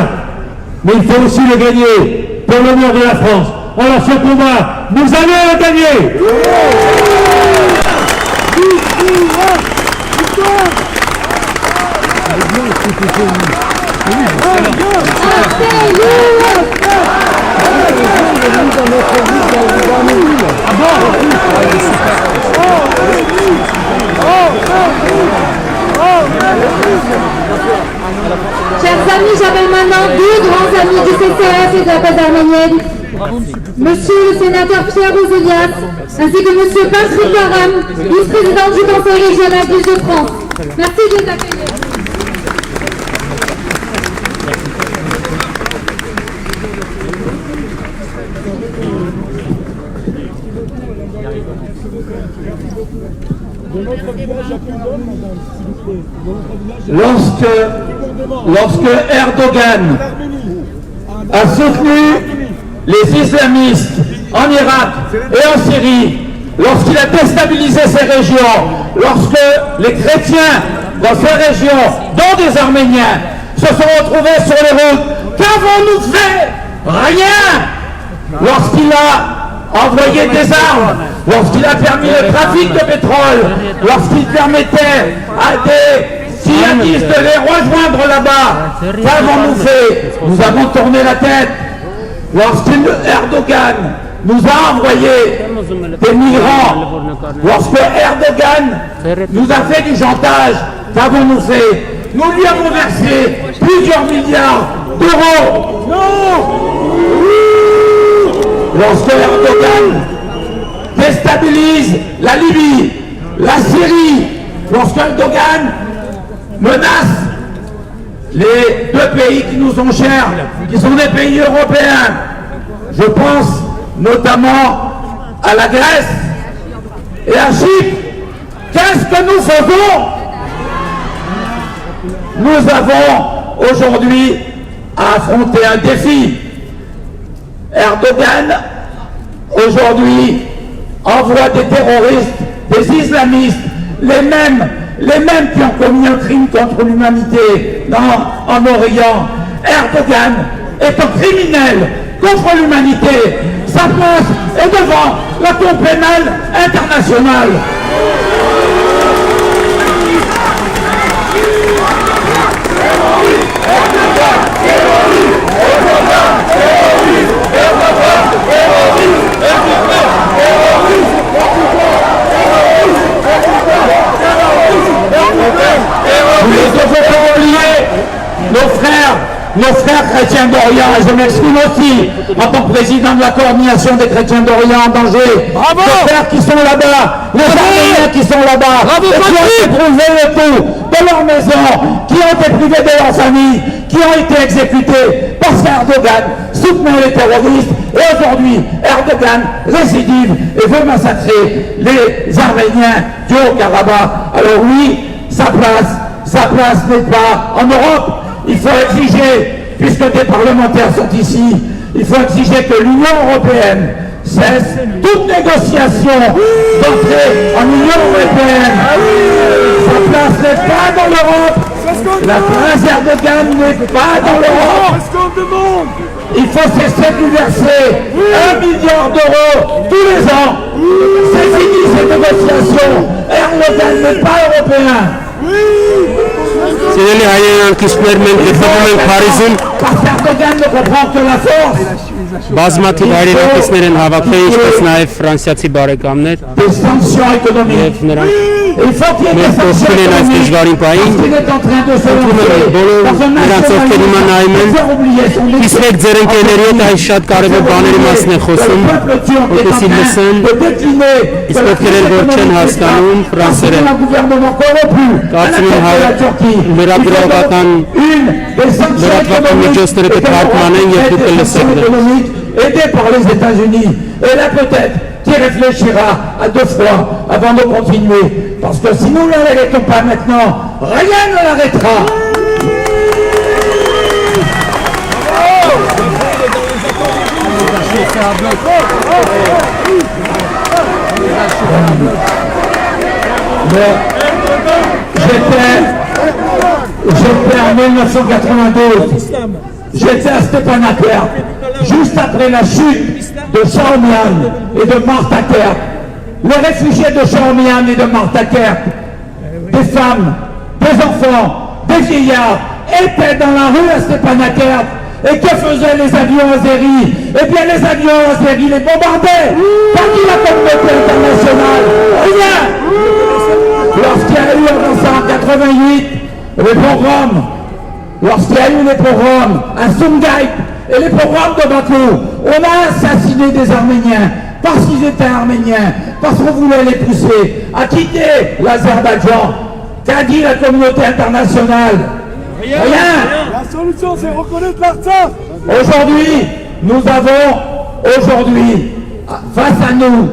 mais il faut aussi le gagner pour l'honneur de la France. Alors ce combat, nous allons le gagner. Chers amis, j'appelle maintenant deux grands amis du CCF et de la cause arménienne. Monsieur le sénateur Pierre Ouzelias, ainsi que monsieur Patrick Karam, vice-président du Conseil régional d'Île-de-France. Merci de les accueillir. Lorsque Erdogan a soutenu les islamistes en Irak et en Syrie, lorsqu'il a déstabilisé ces régions, lorsque les chrétiens dans ces régions, dont des Arméniens, se sont retrouvés sur les routes, qu'avons-nous fait? Rien! Lorsqu'il a envoyé des armes, lorsqu'il a permis le trafic de pétrole, lorsqu'il permettait à des djihadistes de les rejoindre là-bas, qu'avons-nous fait? Nous avons tourné la tête. Lorsqu'Erdogan nous a envoyé des migrants, lorsque Erdogan nous a fait du chantage, qu'avons-nous fait? Nous lui avons versé plusieurs milliards d'euros. Non! Lorsque Erdogan déstabilise la Libye, la Syrie, lorsque Erdogan menace les deux pays qui nous sont chers, qui sont des pays européens, je pense notamment à la Grèce et à Chypre, qu'est-ce que nous faisons? Nous avons aujourd'hui à affronter un défi. Erdogan, aujourd'hui, envoie des terroristes, des islamistes, les mêmes qui ont commis un crime contre l'humanité en Orient. Erdogan est un criminel contre l'humanité. Sa place est devant la Cour pénale internationale. Nous ne devons pas oublier nos frères chrétiens d'Orient, et je m'exprime aussi en tant que président de la coordination des chrétiens d'Orient en danger. Nos frères qui sont là-bas, les Arméniens qui sont là-bas, et qui ont éprouvé le tout de leur maison, qui ont été privés de leurs familles, qui ont été exécutés parce qu'Erdogan soutenait les terroristes, et aujourd'hui Erdogan récidive et veut massacrer les Arméniens du Haut-Karabakh. Alors oui, sa place n'est pas en Europe. Il faut exiger, puisque des parlementaires sont ici, il faut exiger que l'Union européenne cesse toute négociation d'entrer en Union européenne. Sa place n'est pas dans l'Europe. La place Erdogan n'est pas dans l'Europe. Il faut cesser de lui verser 1 milliard d'euros tous les ans. C'est fini ces négociations. Erdogan n'est pas européen. Senin hayal kısmermen, defamen karizm. Parce qu'Erdogan ne comprend que la force. բազմաթիվ հայրենակիցներ են հավաքվել, ինչպես նաև ֆրանսիացի բարեկամներ, եւ նրանք մեր կողքին են այս դժվարին պահին, խնդրում եմ բոլոր նրանց, ովքեր հիմա նայում են, կիսվեք ձեր ընկերների հետ, այս շատ կարևոր բաների մասին է խոսում, որպեսզի լսեն, իսկ ովքեր էլ որ չեն հասկանում ֆրանսերեն, կարծում եմ լրագրողական միջոցները կթարգմանեն եւ դուք կլսեք։ Aidé par les États-Unis. Et là peut-être qui réfléchira à deux fois avant de continuer. Parce que si nous ne l'arrêtons pas maintenant, rien ne l'arrêtera. J'étais en 1992. J'étais à Stepanakert, juste après la chute de Shahromian et de Martha Kert. Les réfugiés de Shahromian et de Martha Kert, des femmes, des enfants, des vieillards, étaient dans la rue à Stepanakert. Et que faisaient les avions azéris? Eh bien les avions azéris les bombardaient. Pas dit la communauté internationale. Rien. Lorsqu'il y a eu en 1988 les pogroms, lorsqu'il y a eu les pogroms à Sumgait et les pogroms de Bakou, on a assassiné des Arméniens parce qu'ils étaient Arméniens, parce qu'on voulait les pousser à quitter l'Azerbaïdjan. Qu'a dit la communauté internationale? Rien. La solution, c'est reconnaître l'Artsakh. Aujourd'hui, nous avons, face à nous,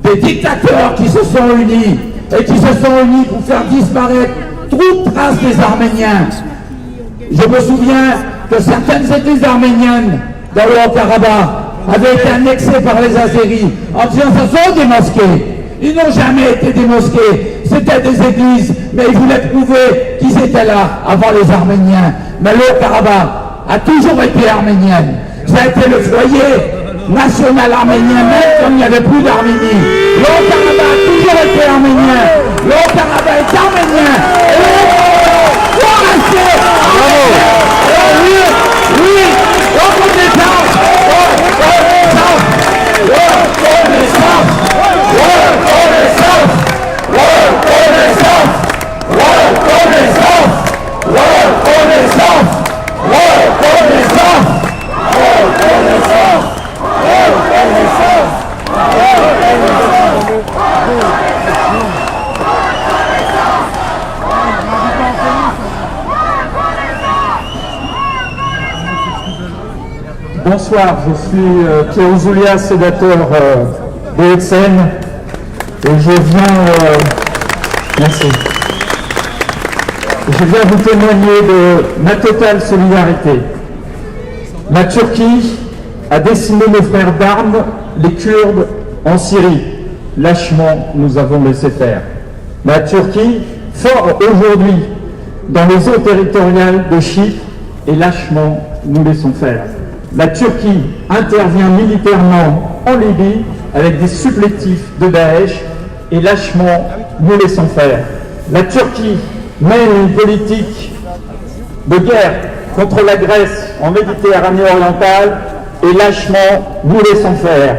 des dictateurs qui se sont unis et qui se sont unis pour faire disparaître toute trace des Arméniens. Je me souviens que certaines églises arméniennes dans le Haut-Karabakh avaient été annexées par les Azéris en disant que ce sont des mosquées. Ils n'ont jamais été des mosquées, c'était des églises, mais ils voulaient prouver qu'ils étaient là avant les Arméniens. Mais le Haut-Karabakh a toujours été arménienne. Ça a été le foyer national arménien, même quand il n'y avait plus d'Arménie. Le Haut-Karabakh a toujours été arménien. Le Haut-Karabakh est arménien. Et doit rester arménien. Oui, reconnaissance. Bonsoir, je suis Pierre Ouzoulia, sénateur de Haute-Seine, et je viens vous témoigner de ma totale solidarité. La Turquie a décimé nos frères d'armes, les Kurdes, en Syrie. Lâchement, nous avons laissé faire. La Turquie, fort aujourd'hui dans les eaux territoriales de Chypre, et lâchement, nous laissons faire. La Turquie intervient militairement en Libye avec des supplétifs de Daesh et lâchement nous laissons faire. La Turquie mène une politique de guerre contre la Grèce en Méditerranée orientale et lâchement nous laissons faire.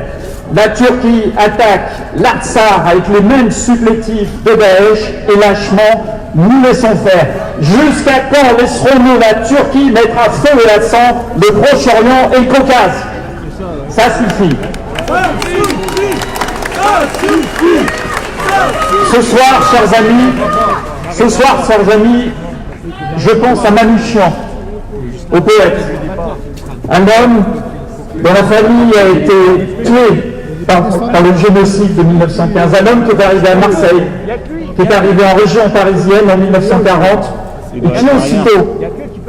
La Turquie attaque l'Artsakh avec les mêmes supplétifs de Daesh et lâchement nous laissons faire. Jusqu'à quand laisserons-nous la Turquie mettre à feu et à sang le Proche-Orient et le Caucase? Ça suffit. Ce soir, chers amis, je pense à Manouchian, au poète. Un homme dont la famille a été tuée par le génocide de 1915. Un homme qui est arrivé à Marseille, qui est arrivé en région parisienne en 1940, et qui aussitôt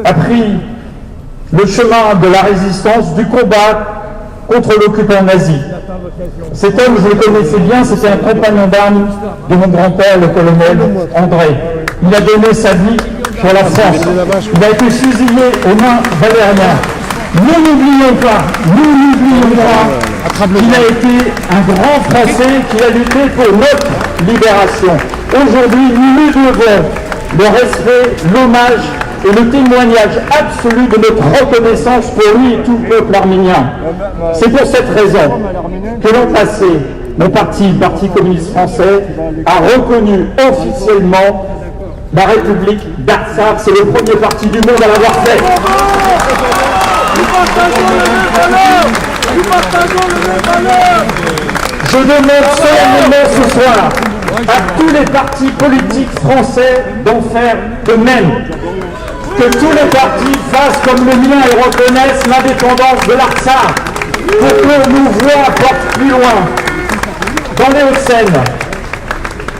a pris le chemin de la résistance, du combat contre l'occupant nazi. Cet homme, je le connaissais bien, c'était un compagnon d'armes de mon grand-père, le colonel André. Il a donné sa vie pour la France. Il a été fusillé aux mains valériennes. Nous n'oublions pas qu'il a été un grand Français qui a lutté pour notre libération. Aujourd'hui, nous lui devons le respect, l'hommage est le témoignage absolu de notre reconnaissance pour lui et tout le peuple arménien. C'est pour cette raison que l'an passé, mon parti, le Parti communiste français, a reconnu officiellement la République d'Artsakh. C'est le premier parti du monde à l'avoir fait. Je demande solennellement ce soir à tous les partis politiques français d'en faire de même. Que tous les partis fassent comme le mien et reconnaissent l'indépendance de l'Artsakh pour que nos voix portent plus loin. Dans les Hauts-de-Seine,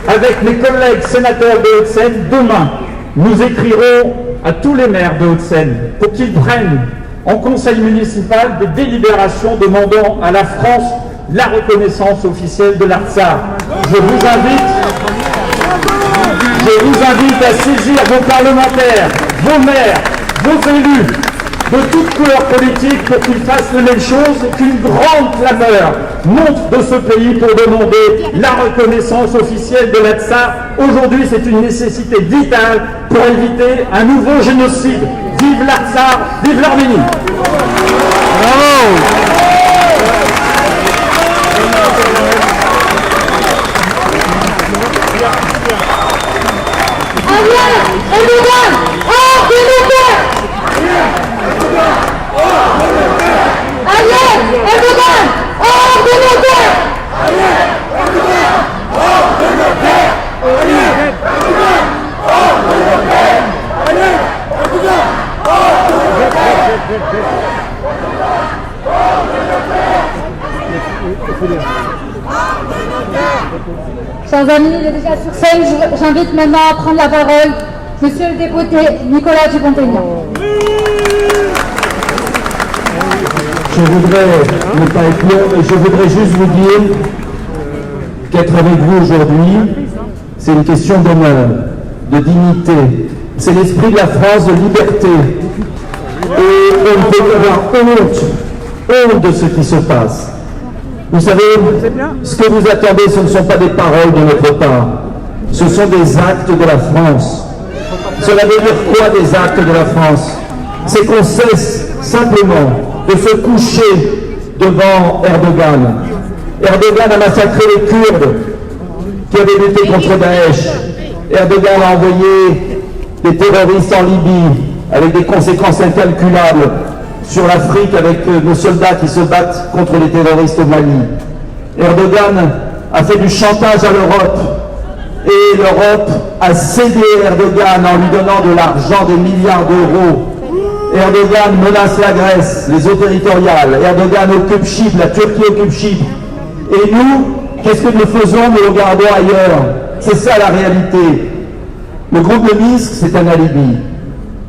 avec mes collègues sénateurs de Hauts-de-Seine, demain, nous écrirons à tous les maires de Hauts-de-Seine pour qu'ils prennent en conseil municipal des délibérations demandant à la France la reconnaissance officielle de l'Artsakh. Je vous invite à saisir vos parlementaires, vos maires, vos élus de toutes couleurs politiques pour qu'ils fassent la même chose, qu'une grande clameur monte de ce pays pour demander la reconnaissance officielle de l'Artsakh. Aujourd'hui, c'est une nécessité vitale pour éviter un nouveau génocide. Vive l'Artsakh, vive l'Arménie! Bravo! Chers amis, il est déjà sur scène. J'invite maintenant à prendre la parole Monsieur le député Nicolas Dupont-Aignan. Je voudrais ne pas être long, mais je voudrais juste vous dire qu'être avec vous aujourd'hui, c'est une question d'honneur, de dignité. C'est l'esprit de la France de liberté. Et on ne peut avoir honte de ce qui se passe. Vous savez, ce que vous attendez, ce ne sont pas des paroles de notre part, ce sont des actes de la France. Cela veut dire quoi, des actes de la France? C'est qu'on cesse simplement de se coucher devant Erdogan. Erdogan a massacré les Kurdes qui avaient lutté contre Daesh. Erdogan a envoyé des terroristes en Libye avec des conséquences incalculables sur l'Afrique avec nos soldats qui se battent contre les terroristes au Mali. Erdogan a fait du chantage à l'Europe et l'Europe a cédé Erdogan en lui donnant de l'argent, des milliards d'euros. Erdogan menace la Grèce, les eaux territoriales. Erdogan occupe Chypre, la Turquie occupe Chypre. Et nous, qu'est-ce que nous faisons? Nous regardons ailleurs. C'est ça la réalité. Le groupe de Minsk, c'est un alibi.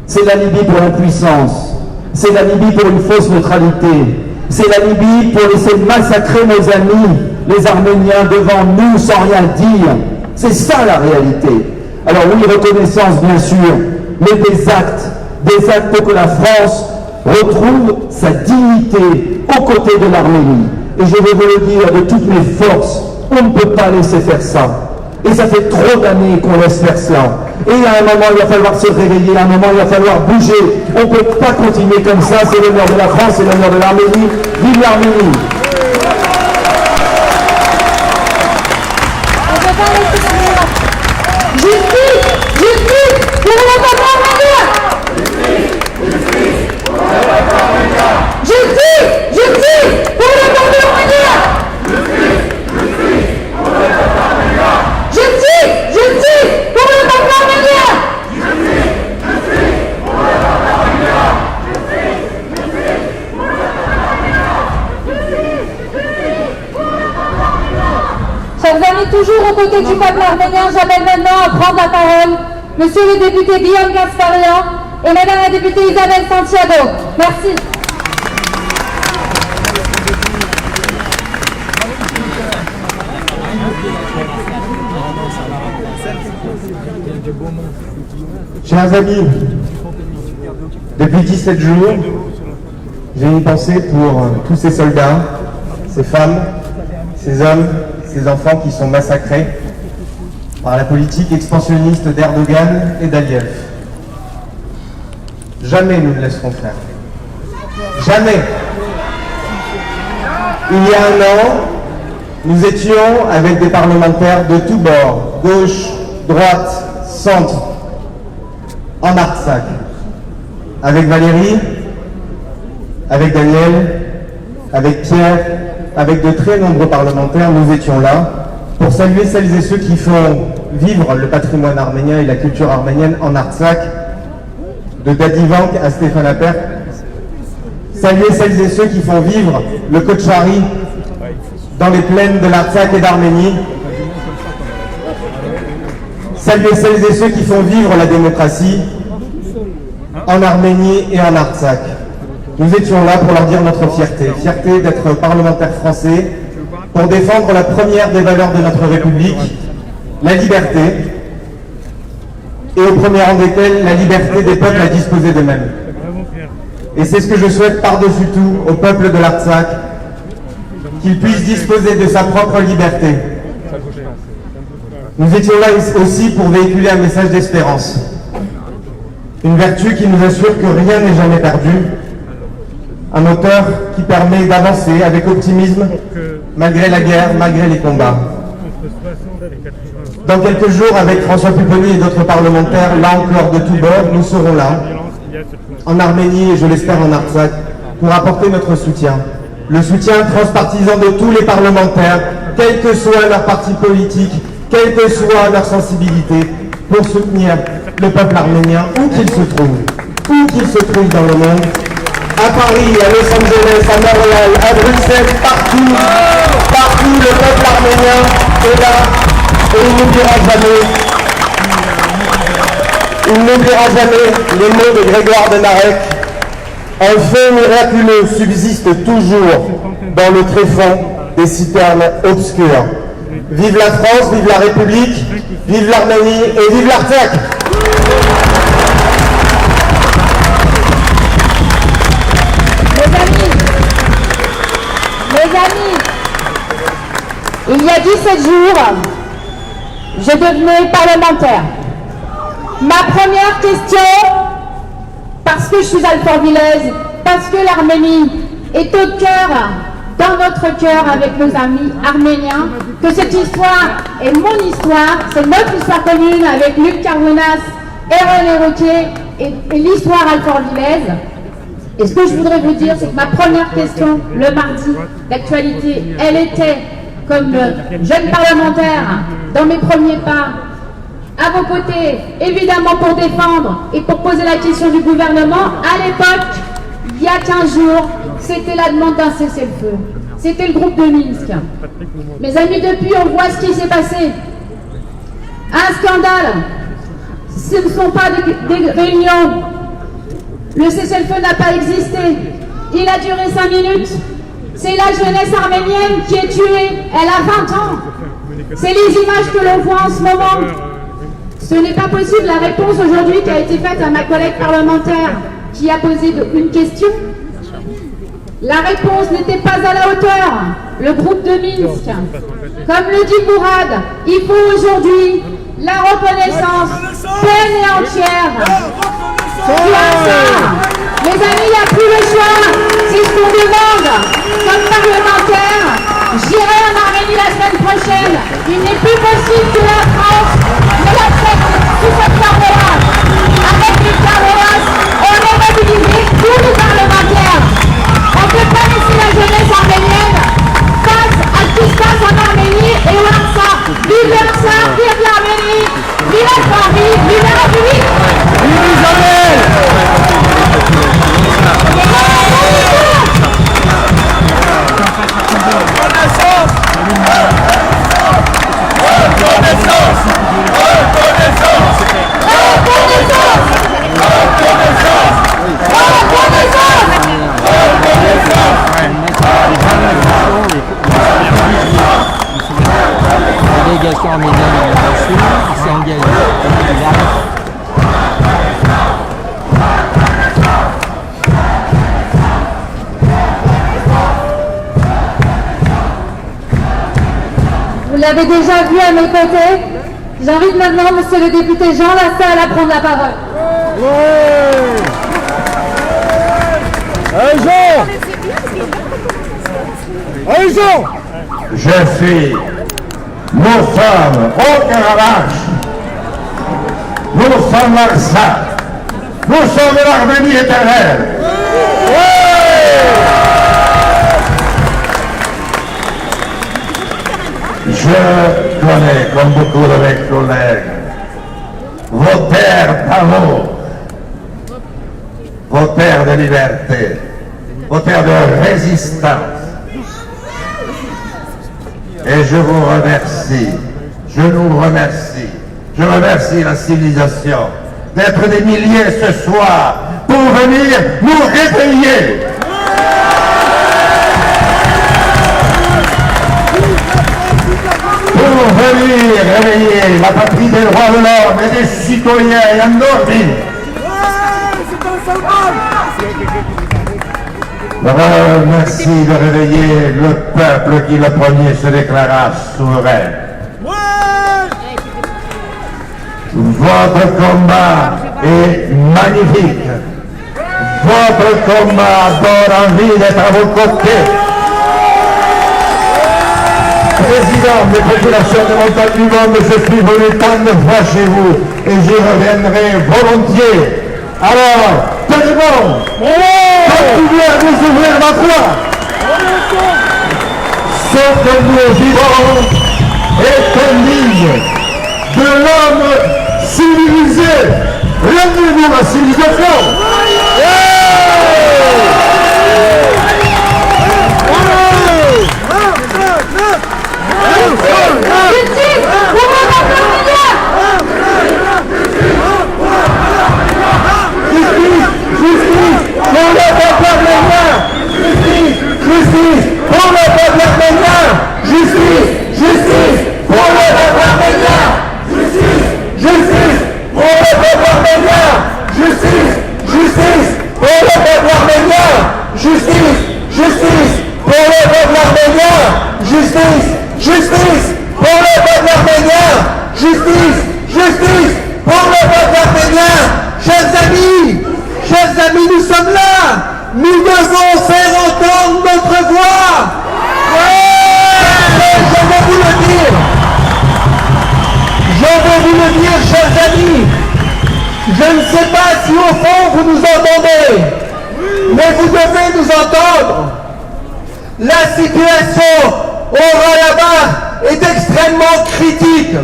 C'est l'alibi pour l'impuissance. C'est l'alibi pour une fausse neutralité. C'est l'alibi pour laisser massacrer nos amis, les Arméniens, devant nous sans rien dire. C'est ça la réalité. Alors oui, reconnaissance bien sûr, mais des actes pour que la France retrouve sa dignité aux côtés de l'Arménie. Et je vais vous le dire de toutes mes forces, on ne peut pas laisser faire ça. Et ça fait trop d'années qu'on laisse faire cela. Et à un moment, il va falloir se réveiller, à un moment, il va falloir bouger. On ne peut pas continuer comme ça, c'est l'honneur de la France, c'est l'honneur de l'Arménie. Vive l'Arménie! Justice! Justice! Pour le peuple arménien! Justice! Justice! Pour le peuple arménien! Justice! Justice! Pour le peuple arménien! Chers amis, toujours aux côtés du peuple arménien, j'appelle maintenant à prendre la parole Monsieur le député Guillaume Gasparian et Madame la députée Isabelle Santiago. Merci. Chers amis, depuis 17 jours, j'ai une pensée pour tous ces soldats, ces femmes, ces hommes, ces enfants qui sont massacrés par la politique expansionniste d'Erdogan et d'Aliyev. Jamais nous ne laisserons faire. Jamais. Il y a un an, nous étions avec des parlementaires de tous bords, gauche, droite, centre, en Artsakh. Avec Valérie, avec Daniel, avec Pierre, avec de très nombreux parlementaires, nous étions là pour saluer celles et ceux qui font vivre le patrimoine arménien et la culture arménienne en Artsakh, de Dadivank à Stéphane Appert. Saluer celles et ceux qui font vivre le Kochari dans les plaines de l'Artsakh et d'Arménie. Saluer celles et ceux qui font vivre la démocratie en Arménie et en Artsakh. Nous étions là pour leur dire notre fierté. Fierté d'être parlementaires français, pour défendre la première des valeurs de notre République, la liberté, et au premier rang desquelles la liberté des peuples à disposer d'eux-mêmes. Et c'est ce que je souhaite par-dessus tout au peuple de l'Artsakh, qu'il puisse disposer de sa propre liberté. Nous étions là aussi pour véhiculer un message d'espérance. Une vertu qui nous assure que rien n'est jamais perdu. Un moteur qui permet d'avancer avec optimisme, malgré la guerre, malgré les combats. Dans quelques jours, avec François Pupponi et d'autres parlementaires, là encore de tous bords, nous serons là, en Arménie et je l'espère en Artsakh, pour apporter notre soutien. Le soutien transpartisan de tous les parlementaires, quel que soit leur parti politique, quelle que soit leur sensibilité, pour soutenir le peuple arménien, où qu'il se trouve dans le monde, à Paris, à Los Angeles, à Montréal, à Bruxelles, partout, le peuple arménien est là et il n'oubliera jamais les mots de Grégoire de Narek. Un fait miraculeux subsiste toujours dans le tréfonds des citernes obscures. Vive la France, vive la République, vive l'Arménie et vive l'Artsakh. Mes amis, il y a 17 jours, je devenais parlementaire. Ma première question, parce que je suis alfortvillaise, parce que l'Arménie est au cœur, dans notre cœur avec nos amis arméniens, que cette histoire est mon histoire, c'est notre histoire commune avec Luc Carbonas et René Roquet et l'histoire alfortvillaise. Et ce que je voudrais vous dire, c'est que ma première question, le mardi d'actualité, elle était, comme jeune parlementaire, dans mes premiers pas, à vos côtés, évidemment pour défendre et pour poser la question du gouvernement. À l'époque, il y a 15 jours, c'était la demande d'un cessez-le-feu. C'était le groupe de Minsk. Mes amis, depuis, on voit ce qui s'est passé. Un scandale. Ce ne sont pas des réunions. Le cessez-le-feu n'a pas existé. Il a duré 5 minutes. C'est la jeunesse arménienne qui est tuée. Elle a 20 ans. C'est les images que l'on voit en ce moment. Ce n'est pas possible. La réponse aujourd'hui qui a été faite à ma collègue parlementaire qui a posé une question, la réponse n'était pas à la hauteur. Le groupe de Minsk, comme le dit Mourad, il faut aujourd'hui la reconnaissance pleine et entière. Les amis, il n'y a plus le choix. C'est ce qu'on demande comme parlementaire. J'irai en Arménie la semaine prochaine. Il n'est plus possible que la France ne la traite sous cette forme-là. Avec les Carbonas, on est mobilisés, tous les parlementaires. On ne peut pas laisser la jeunesse arménienne face à ce qui se passe en Arménie et au Artsakh. Vive l'Artsakh, vive l'Arménie, vive Paris, vive la République. Vive Isabelle. La délégation arménienne s'est engagée. Vous l'avez déjà vu à mes côtés. J'invite maintenant monsieur le député Jean Lassalle à prendre la parole. Je suis nos sommes au Karabakh, nous sommes l'Artsakh, nous sommes l'Arménie éternelle. Je connais, comme beaucoup de mes collègues, vos terres d'amour, vos terres de liberté, vos terres de résistance. Et je vous remercie, je nous remercie, je remercie la civilisation d'être des milliers ce soir pour venir nous réveiller. Pour venir réveiller la patrie des droits de l'homme et des citoyens endormis. Merci de réveiller le peuple qui le premier se déclara souverain. Votre combat est magnifique. Votre combat donne envie d'être à vos côtés. Président des populations de montagne du monde, je suis venu tant de fois chez vous et j'y reviendrai volontiers. Alors, tenez bon, continuez à nous ouvrir la voie. Ce que nous vivons est indigne de l'homme civilisé. Rendez-nous la civilisation. Chers amis, nous sommes là. Nous devons faire entendre notre voix. Je vais vous le dire. Je vais vous le dire, chers amis. Je ne sais pas si au fond vous nous entendez, mais vous devez nous entendre. La situation au Haut-Karabakh est extrêmement critique.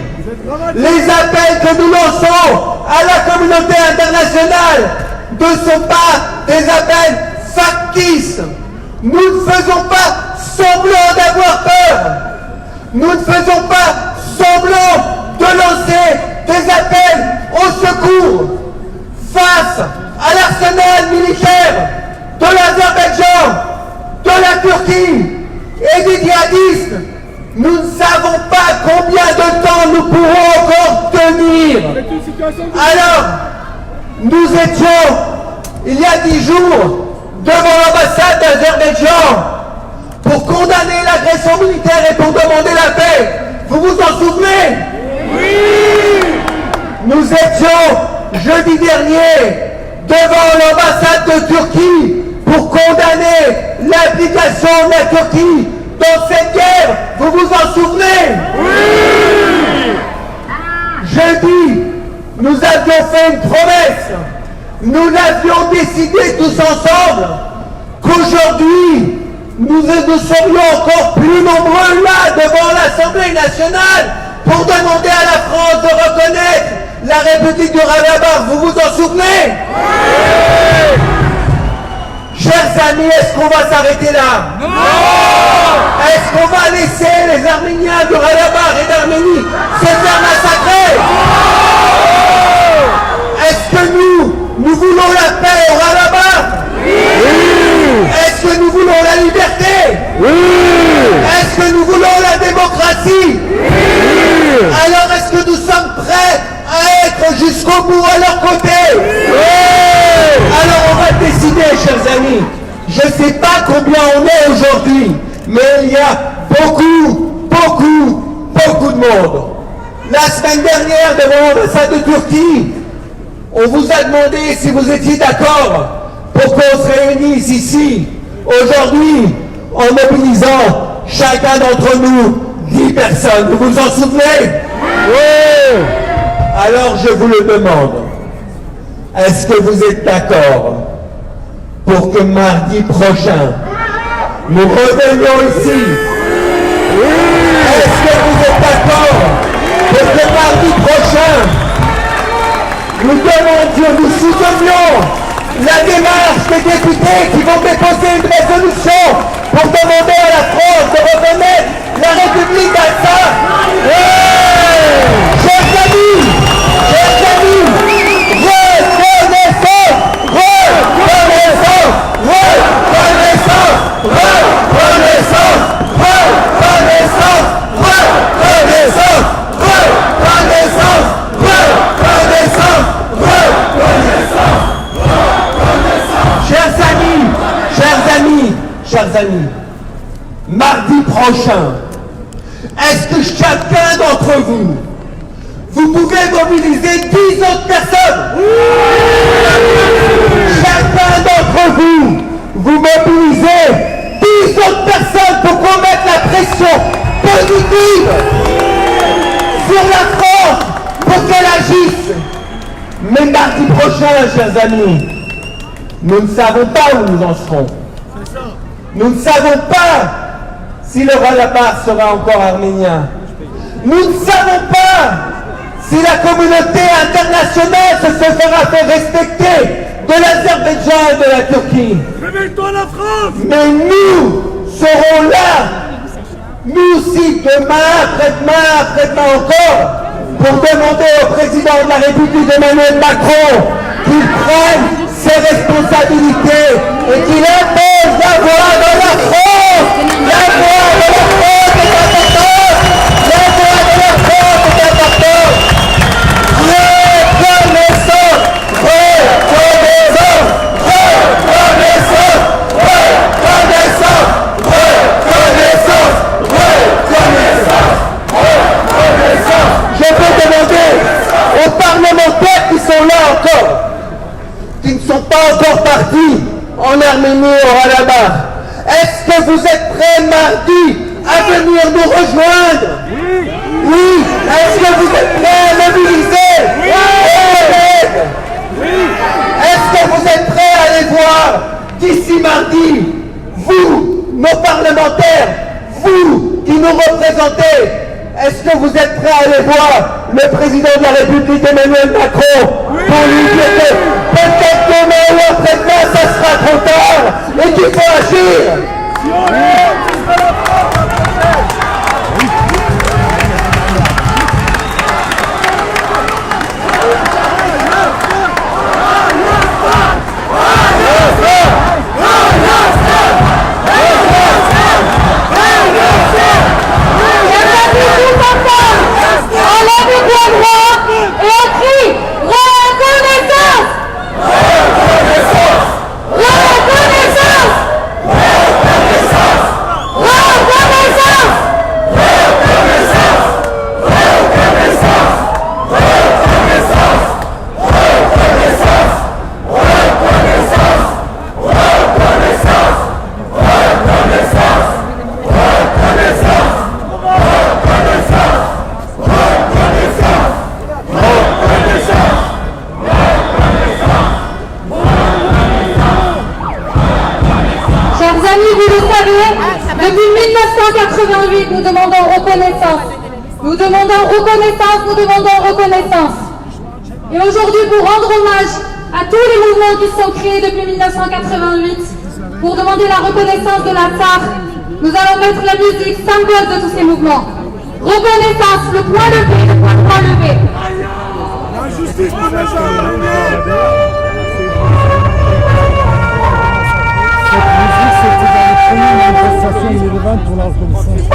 Les appels que nous lançons à la communauté internationale ne sont pas des appels factices. Nous ne faisons pas semblant d'avoir peur. Nous ne faisons pas semblant de lancer des appels au secours face à l'arsenal militaire de l'Azerbaïdjan, de la Turquie et des djihadistes. Nous ne savons pas combien de temps nous pourrons encore tenir. Alors, nous étions, il y a 10 jours, devant l'ambassade d'Azerbaïdjan pour condamner l'agression militaire et pour demander la paix. Vous vous en souvenez? Oui. Nous étions, jeudi dernier, devant l'ambassade de Turquie pour condamner l'implication de la Turquie dans cette guerre. Vous vous en souvenez? Oui. Jeudi, nous avions fait une promesse. Nous l'avions décidé tous ensemble qu'aujourd'hui, nous serions encore plus nombreux là devant l'Assemblée nationale pour demander à la France de reconnaître la République du Haut-Karabakh. Vous vous en souvenez? Oui. Chers amis, est-ce qu'on va s'arrêter là? Non. Est-ce qu'on va laisser les Arméniens du Haut-Karabakh et d'Arménie se faire massacrer? Non. Est-ce que nous voulons la paix au Haut-Karabakh? Oui. Est-ce que nous voulons la liberté? Oui. Est-ce que nous voulons la démocratie? Oui. Alors est-ce que nous sommes prêts à être jusqu'au bout à leur côté? Oui. Alors on va décider, chers amis. Je ne sais pas combien on est aujourd'hui, mais il y a beaucoup de monde. La semaine dernière, devant l'ambassade de Turquie, on vous a demandé si vous étiez d'accord pour qu'on se réunisse ici, aujourd'hui, en mobilisant chacun d'entre nous 10 personnes. Vous vous en souvenez? Oui. Alors je vous le demande, est-ce que vous êtes d'accord pour que mardi prochain, nous revenions ici? Est-ce que vous êtes d'accord pour que mardi prochain, nous soutenions la démarche des députés qui vont déposer une résolution pour demander à la France de reconnaître la République d'Alsace? Chers amis, chers amis, mardi prochain, est-ce que chacun d'entre vous, vous pouvez mobiliser 10 autres personnes? Chacun d'entre vous, vous mobilisez 10 autres personnes pour qu'on mette la pression positive sur la France pour qu'elle agisse. Mais mardi prochain, chers amis, nous ne savons pas où nous en serons. Nous ne savons pas si le roi-la-barre sera encore arménien. Nous ne savons pas si la communauté internationale se fera faire respecter de l'Azerbaïdjan et de la Turquie. Réveille-toi la France! Mais nous serons là, nous aussi, demain, après-demain encore, pour demander au président de la République Emmanuel Macron qu'il prenne ses responsabilités et qu'il impose la voix de la France. La voix de la France est importante. La voix de la France est importante. Reconnaissance, reconnaissance, reconnaissance, reconnaissance, reconnaissance, reconnaissance, reconnaissance. Je peux demander aux parlementaires qui sont là encore, qui ne sont pas encore partis en Arménie ou à Karabakh, est-ce que vous êtes prêts mardi à venir nous rejoindre? Oui. Oui. Est-ce que vous êtes prêts à mobiliser? Oui. Oui. Est-ce que vous êtes prêts à aller voir d'ici mardi, vous, nos parlementaires, vous qui nous représentez? Est-ce que vous êtes prêts à aller voir le président de la République Emmanuel Macron pour lui dire que peut-être demain ou après-demain ça sera trop tard et qu'il faut agir? Depuis 1988, nous demandons reconnaissance. Nous demandons reconnaissance, nous demandons reconnaissance. Et aujourd'hui, pour rendre hommage à tous les mouvements qui sont créés depuis 1988, pour demander la reconnaissance de la SAR, nous allons mettre la musique symbole de tous ces mouvements. Reconnaissance, le point levé, le point levé. La justice pour les gens. C'était dans les premières manifestations de Yerevan pour la reconnaissance.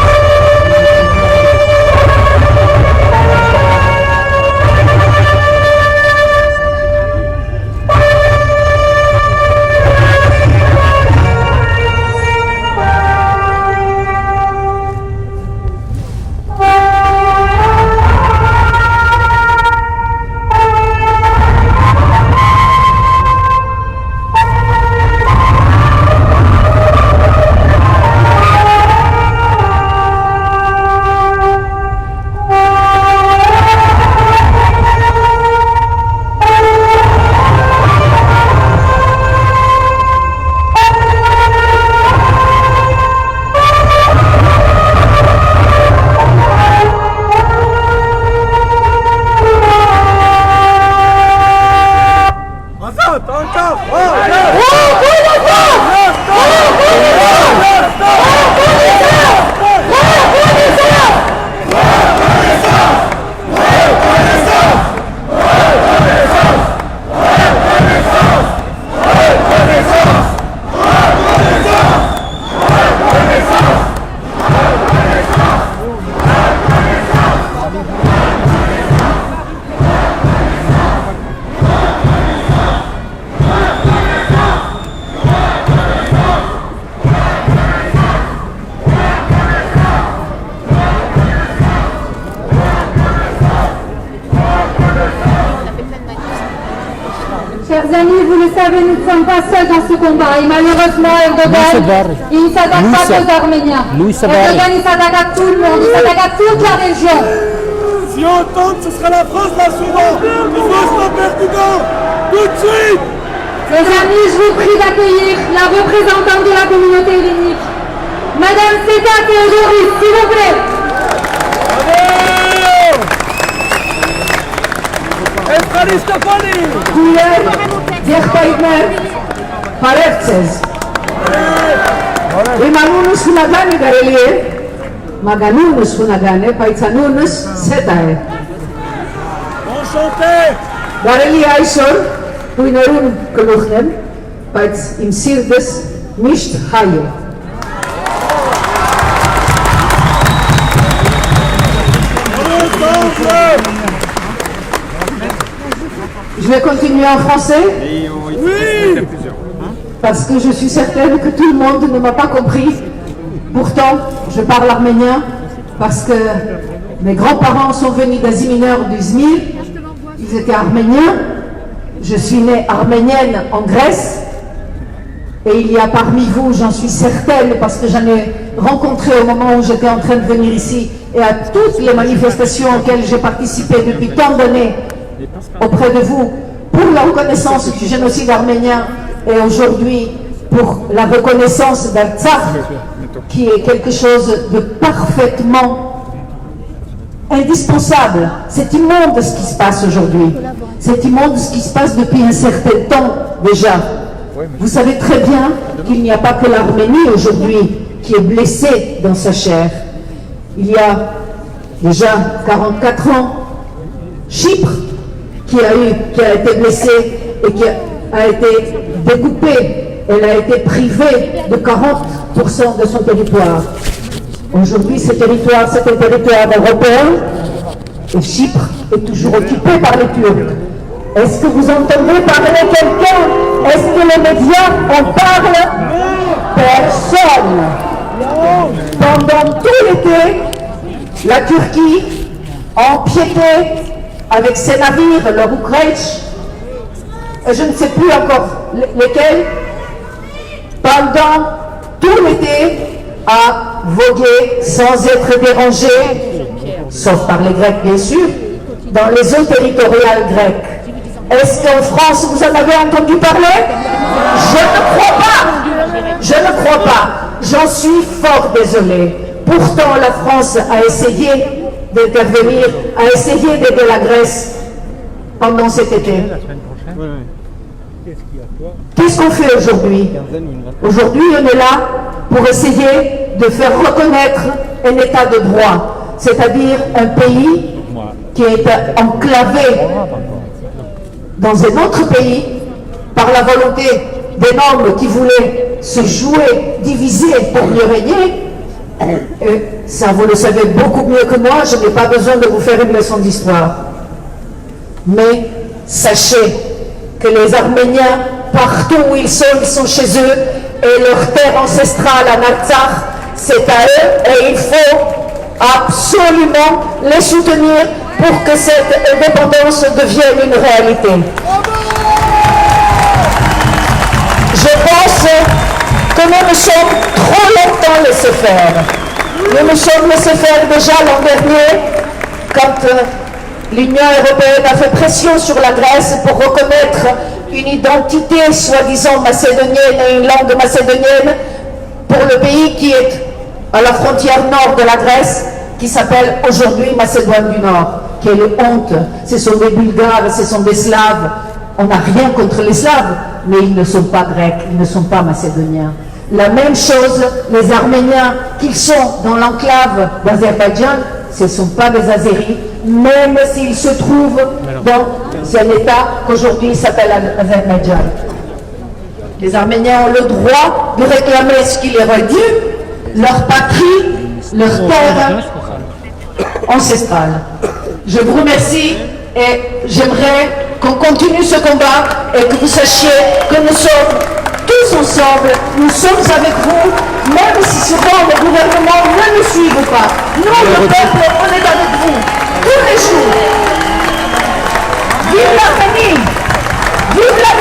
Chers amis, vous le savez, nous ne sommes pas seuls dans ce combat. Et malheureusement, Erdogan, il ne s'attaque pas qu'aux Arméniens. Erdogan, il s'attaque à tout le monde, il s'attaque à toute la région. Si on tente, ce sera la France la suivante. Il faut stopper Erdogan, tout de suite. Les amis, je vous prie d'accueillir la représentante de la communauté hellénique, Madame Seta Théodoris, s'il vous plaît. Իմանունս հունագանը գարելի է, մագանունս հունագան է, պայցանունս սետա է։ Գարելի է այսօր հույներուն կլուխնեմ, բայց իմ սիրտս միշտ հայ է։ Je vais continuer en français. Oui. Parce que je suis certaine que tout le monde ne m'a pas compris. Pourtant, je parle arménien parce que mes grands-parents sont venus d'Asie mineure d'Izmir. Ils étaient arméniens. Je suis née arménienne en Grèce. Et il y a parmi vous, j'en suis certaine, parce que j'en ai rencontré au moment où j'étais en train de venir ici, et à toutes les manifestations auxquelles j'ai participé depuis tant d'années auprès de vous, pour la reconnaissance du génocide arménien, et aujourd'hui pour la reconnaissance d'Artsakh, qui est quelque chose de parfaitement indispensable. C'est immonde ce qui se passe aujourd'hui. C'est immonde ce qui se passe depuis un certain temps déjà. Vous savez très bien qu'il n'y a pas que l'Arménie aujourd'hui qui est blessée dans sa chair. Il y a déjà 44 ans, Chypre qui a été blessée et qui a été découpée. Elle a été privée de 40% de son territoire. Aujourd'hui, ce territoire, c'est un territoire européen et Chypre est toujours occupé par les Turcs. Est-ce que vous entendez parler quelqu'un? Est-ce que les médias en parlent? Personne. Pendant tout l'été, la Turquie a empiété avec ses navires, le Ukraine, et je ne sais plus encore lesquels, pendant tout l'été, a vogué sans être dérangé, sauf par les Grecs bien sûr, dans les eaux territoriales grecques. Est-ce qu'en France, vous en avez entendu parler? Je ne crois pas. Je ne crois pas. J'en suis fort désolé. Pourtant, la France a essayé d'intervenir, a essayé d'aider la Grèce pendant cet été. Qu'est-ce qu'on fait aujourd'hui? Aujourd'hui, on est là pour essayer de faire reconnaître un état de droit, c'est-à-dire un pays qui est enclavé dans un autre pays par la volonté des nobles qui voulaient se jouer, diviser pour mieux régner. Et ça, vous le savez beaucoup mieux que moi, je n'ai pas besoin de vous faire une leçon d'histoire. Mais sachez que les Arméniens, partout où ils sont chez eux, et leur terre ancestrale en Artsakh, c'est à eux, et il faut absolument les soutenir pour que cette indépendance devienne une réalité. Je pense que nous nous sommes trop longtemps laissés faire. Nous nous sommes laissés faire déjà l'an dernier, quand l'Union européenne a fait pression sur la Grèce pour reconnaître une identité soi-disant macédonienne et une langue macédonienne pour le pays qui est à la frontière nord de la Grèce, qui s'appelle aujourd'hui Macédoine du Nord. Quelle honte! Ce sont des Bulgares, ce sont des Slaves. On n'a rien contre les Slaves, mais ils ne sont pas grecs, ils ne sont pas macédoniens. La même chose, les Arméniens, qu'ils sont dans l'enclave d'Azerbaïdjan, ce ne sont pas des Azéris, même s'ils se trouvent dans un État qu'aujourd'hui s'appelle Azerbaïdjan. Les Arméniens ont le droit de réclamer ce qui leur est dû, leur patrie, leur terre ancestrale. Je vous remercie et j'aimerais qu'on continue ce combat et que vous sachiez que nous sommes tous ensemble, nous sommes avec vous, même si souvent le gouvernement ne nous suit pas. Nous, le peuple, on est avec vous, tous les jours. Vive l'Arménie! Vive la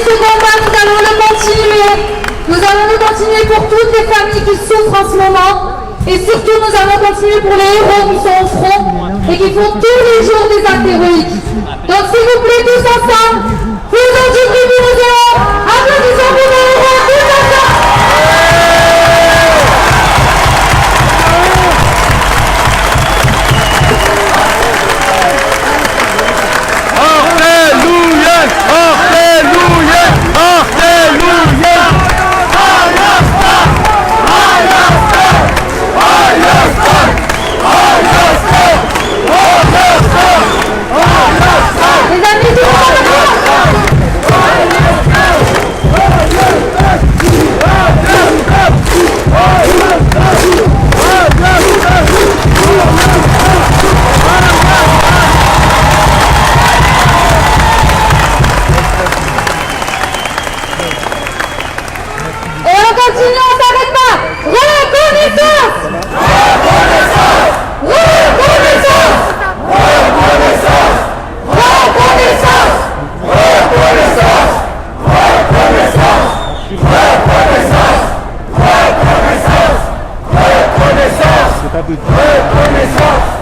ce combat, nous allons le continuer. Nous allons le continuer pour toutes les familles qui souffrent en ce moment. Et surtout, nous allons continuer pour les héros qui sont au front et qui font tous les jours des actes héroïques. Donc, s'il vous plaît, tous ensemble, faisons du bruit pour nos héros. Applaudissons pour nos héros, tous ensemble. Alléluia! Alléluia! Alléluia! Les amis, tout et on continue, on s'arrête pas. Reconnaissance! Reconnaissance! Reconnaissance! Reconnaissance! Reconnaissance! Reconnaissance! Reconnaissance! Reconnaissance! Reconnaissance! Reconnaissance!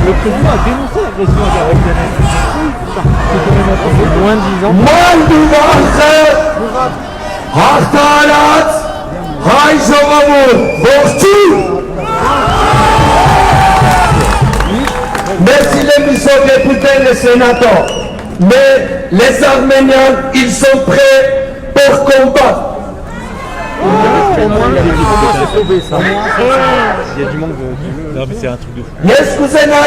Le président a dénoncé l'agression interactionnelle. Moins de 10 ans. Merci les missions députés, les sénateurs. Mais les Arméniens, ils sont prêts pour combattre. Il y a du manque de... Non mais c'est un truc de fou. Excusez-moi,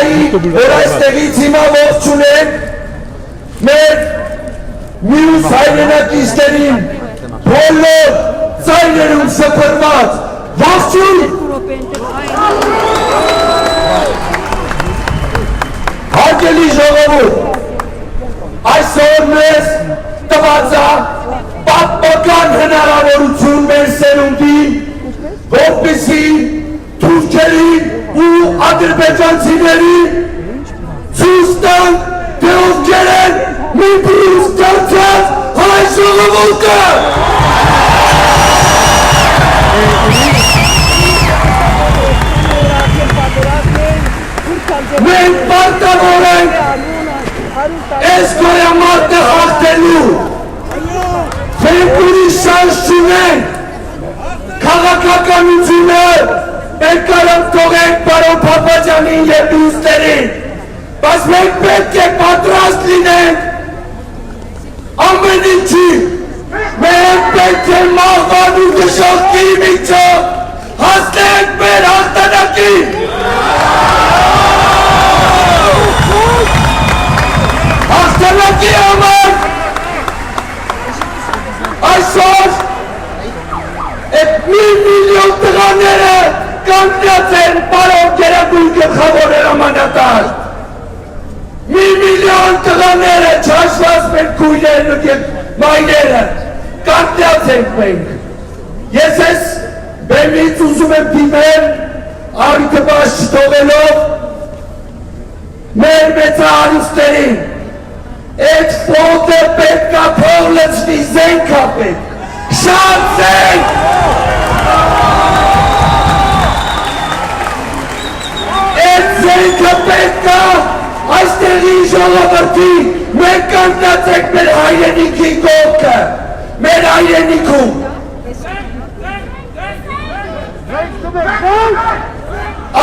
Orastegitsima Vorchunen, mais nous saïnena kisterim, Polo, saïnerum sepermat, Vorchun! Hageli Jogavu, այսօր մեզ տվածա պատմական հնարավորություն մեր սերունդին, որպեսզի թուրքերին ու ադրբեջանցիներին ցույց տան, թե ովքեր են մի բռունց դարձած հայ ժողովուրդը։ Մենք պարտավոր ենք այս գոյամարտը հաղթելու, մենք ուրիշ շանս չունենք, քաղաքականությունը մենք կարող թողենք պարոն Փափաջանին և մյուսներին, բայց մենք պետք է պատրաստ լինենք ամեն ինչի, մենք պետք է մահվան ու դժոխքի միջով հասնենք մեր հաղթանակին։ Հաղթանակի համար այսօր այդ 1 միլիոն տղաները կանգնած են պարոն գերագույն գլխավոր հրամանատար։ 1 միլիոն տղաները չհաշված մեր քույրերն ու մայրերը կանգնած ենք մենք։ Ես ես բեմից ուզում եմ դիմել առիթը բաց չթողելով մեր մեծահարուստերին, այդ ֆոտը պետք է փող լցվի, զենք է պետք, շատ զենք։ Այդ զենքը պետք է այստեղի ժողովրդի, մենք կանգնած ենք մեր հայրենիքի կողքը, մեր հայրենիքում։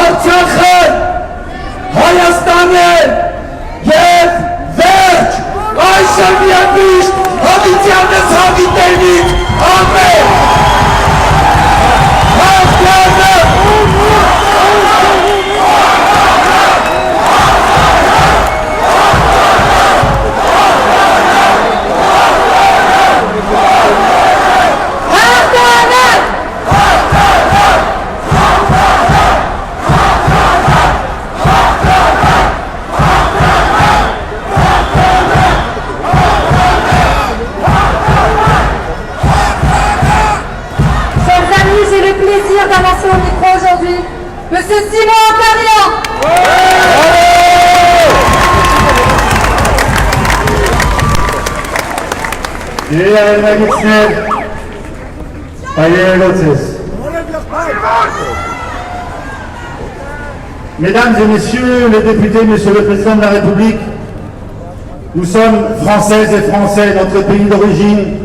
Արցախը, Հայաստանը և վերջ, այժմ և միշտ հավիտյանս հավիտենից, ամեն։ Հաղթանը Monsieur Simon Carian. Mesdames et messieurs les députés, monsieur le président de la République, nous sommes Françaises et Français, notre pays d'origine,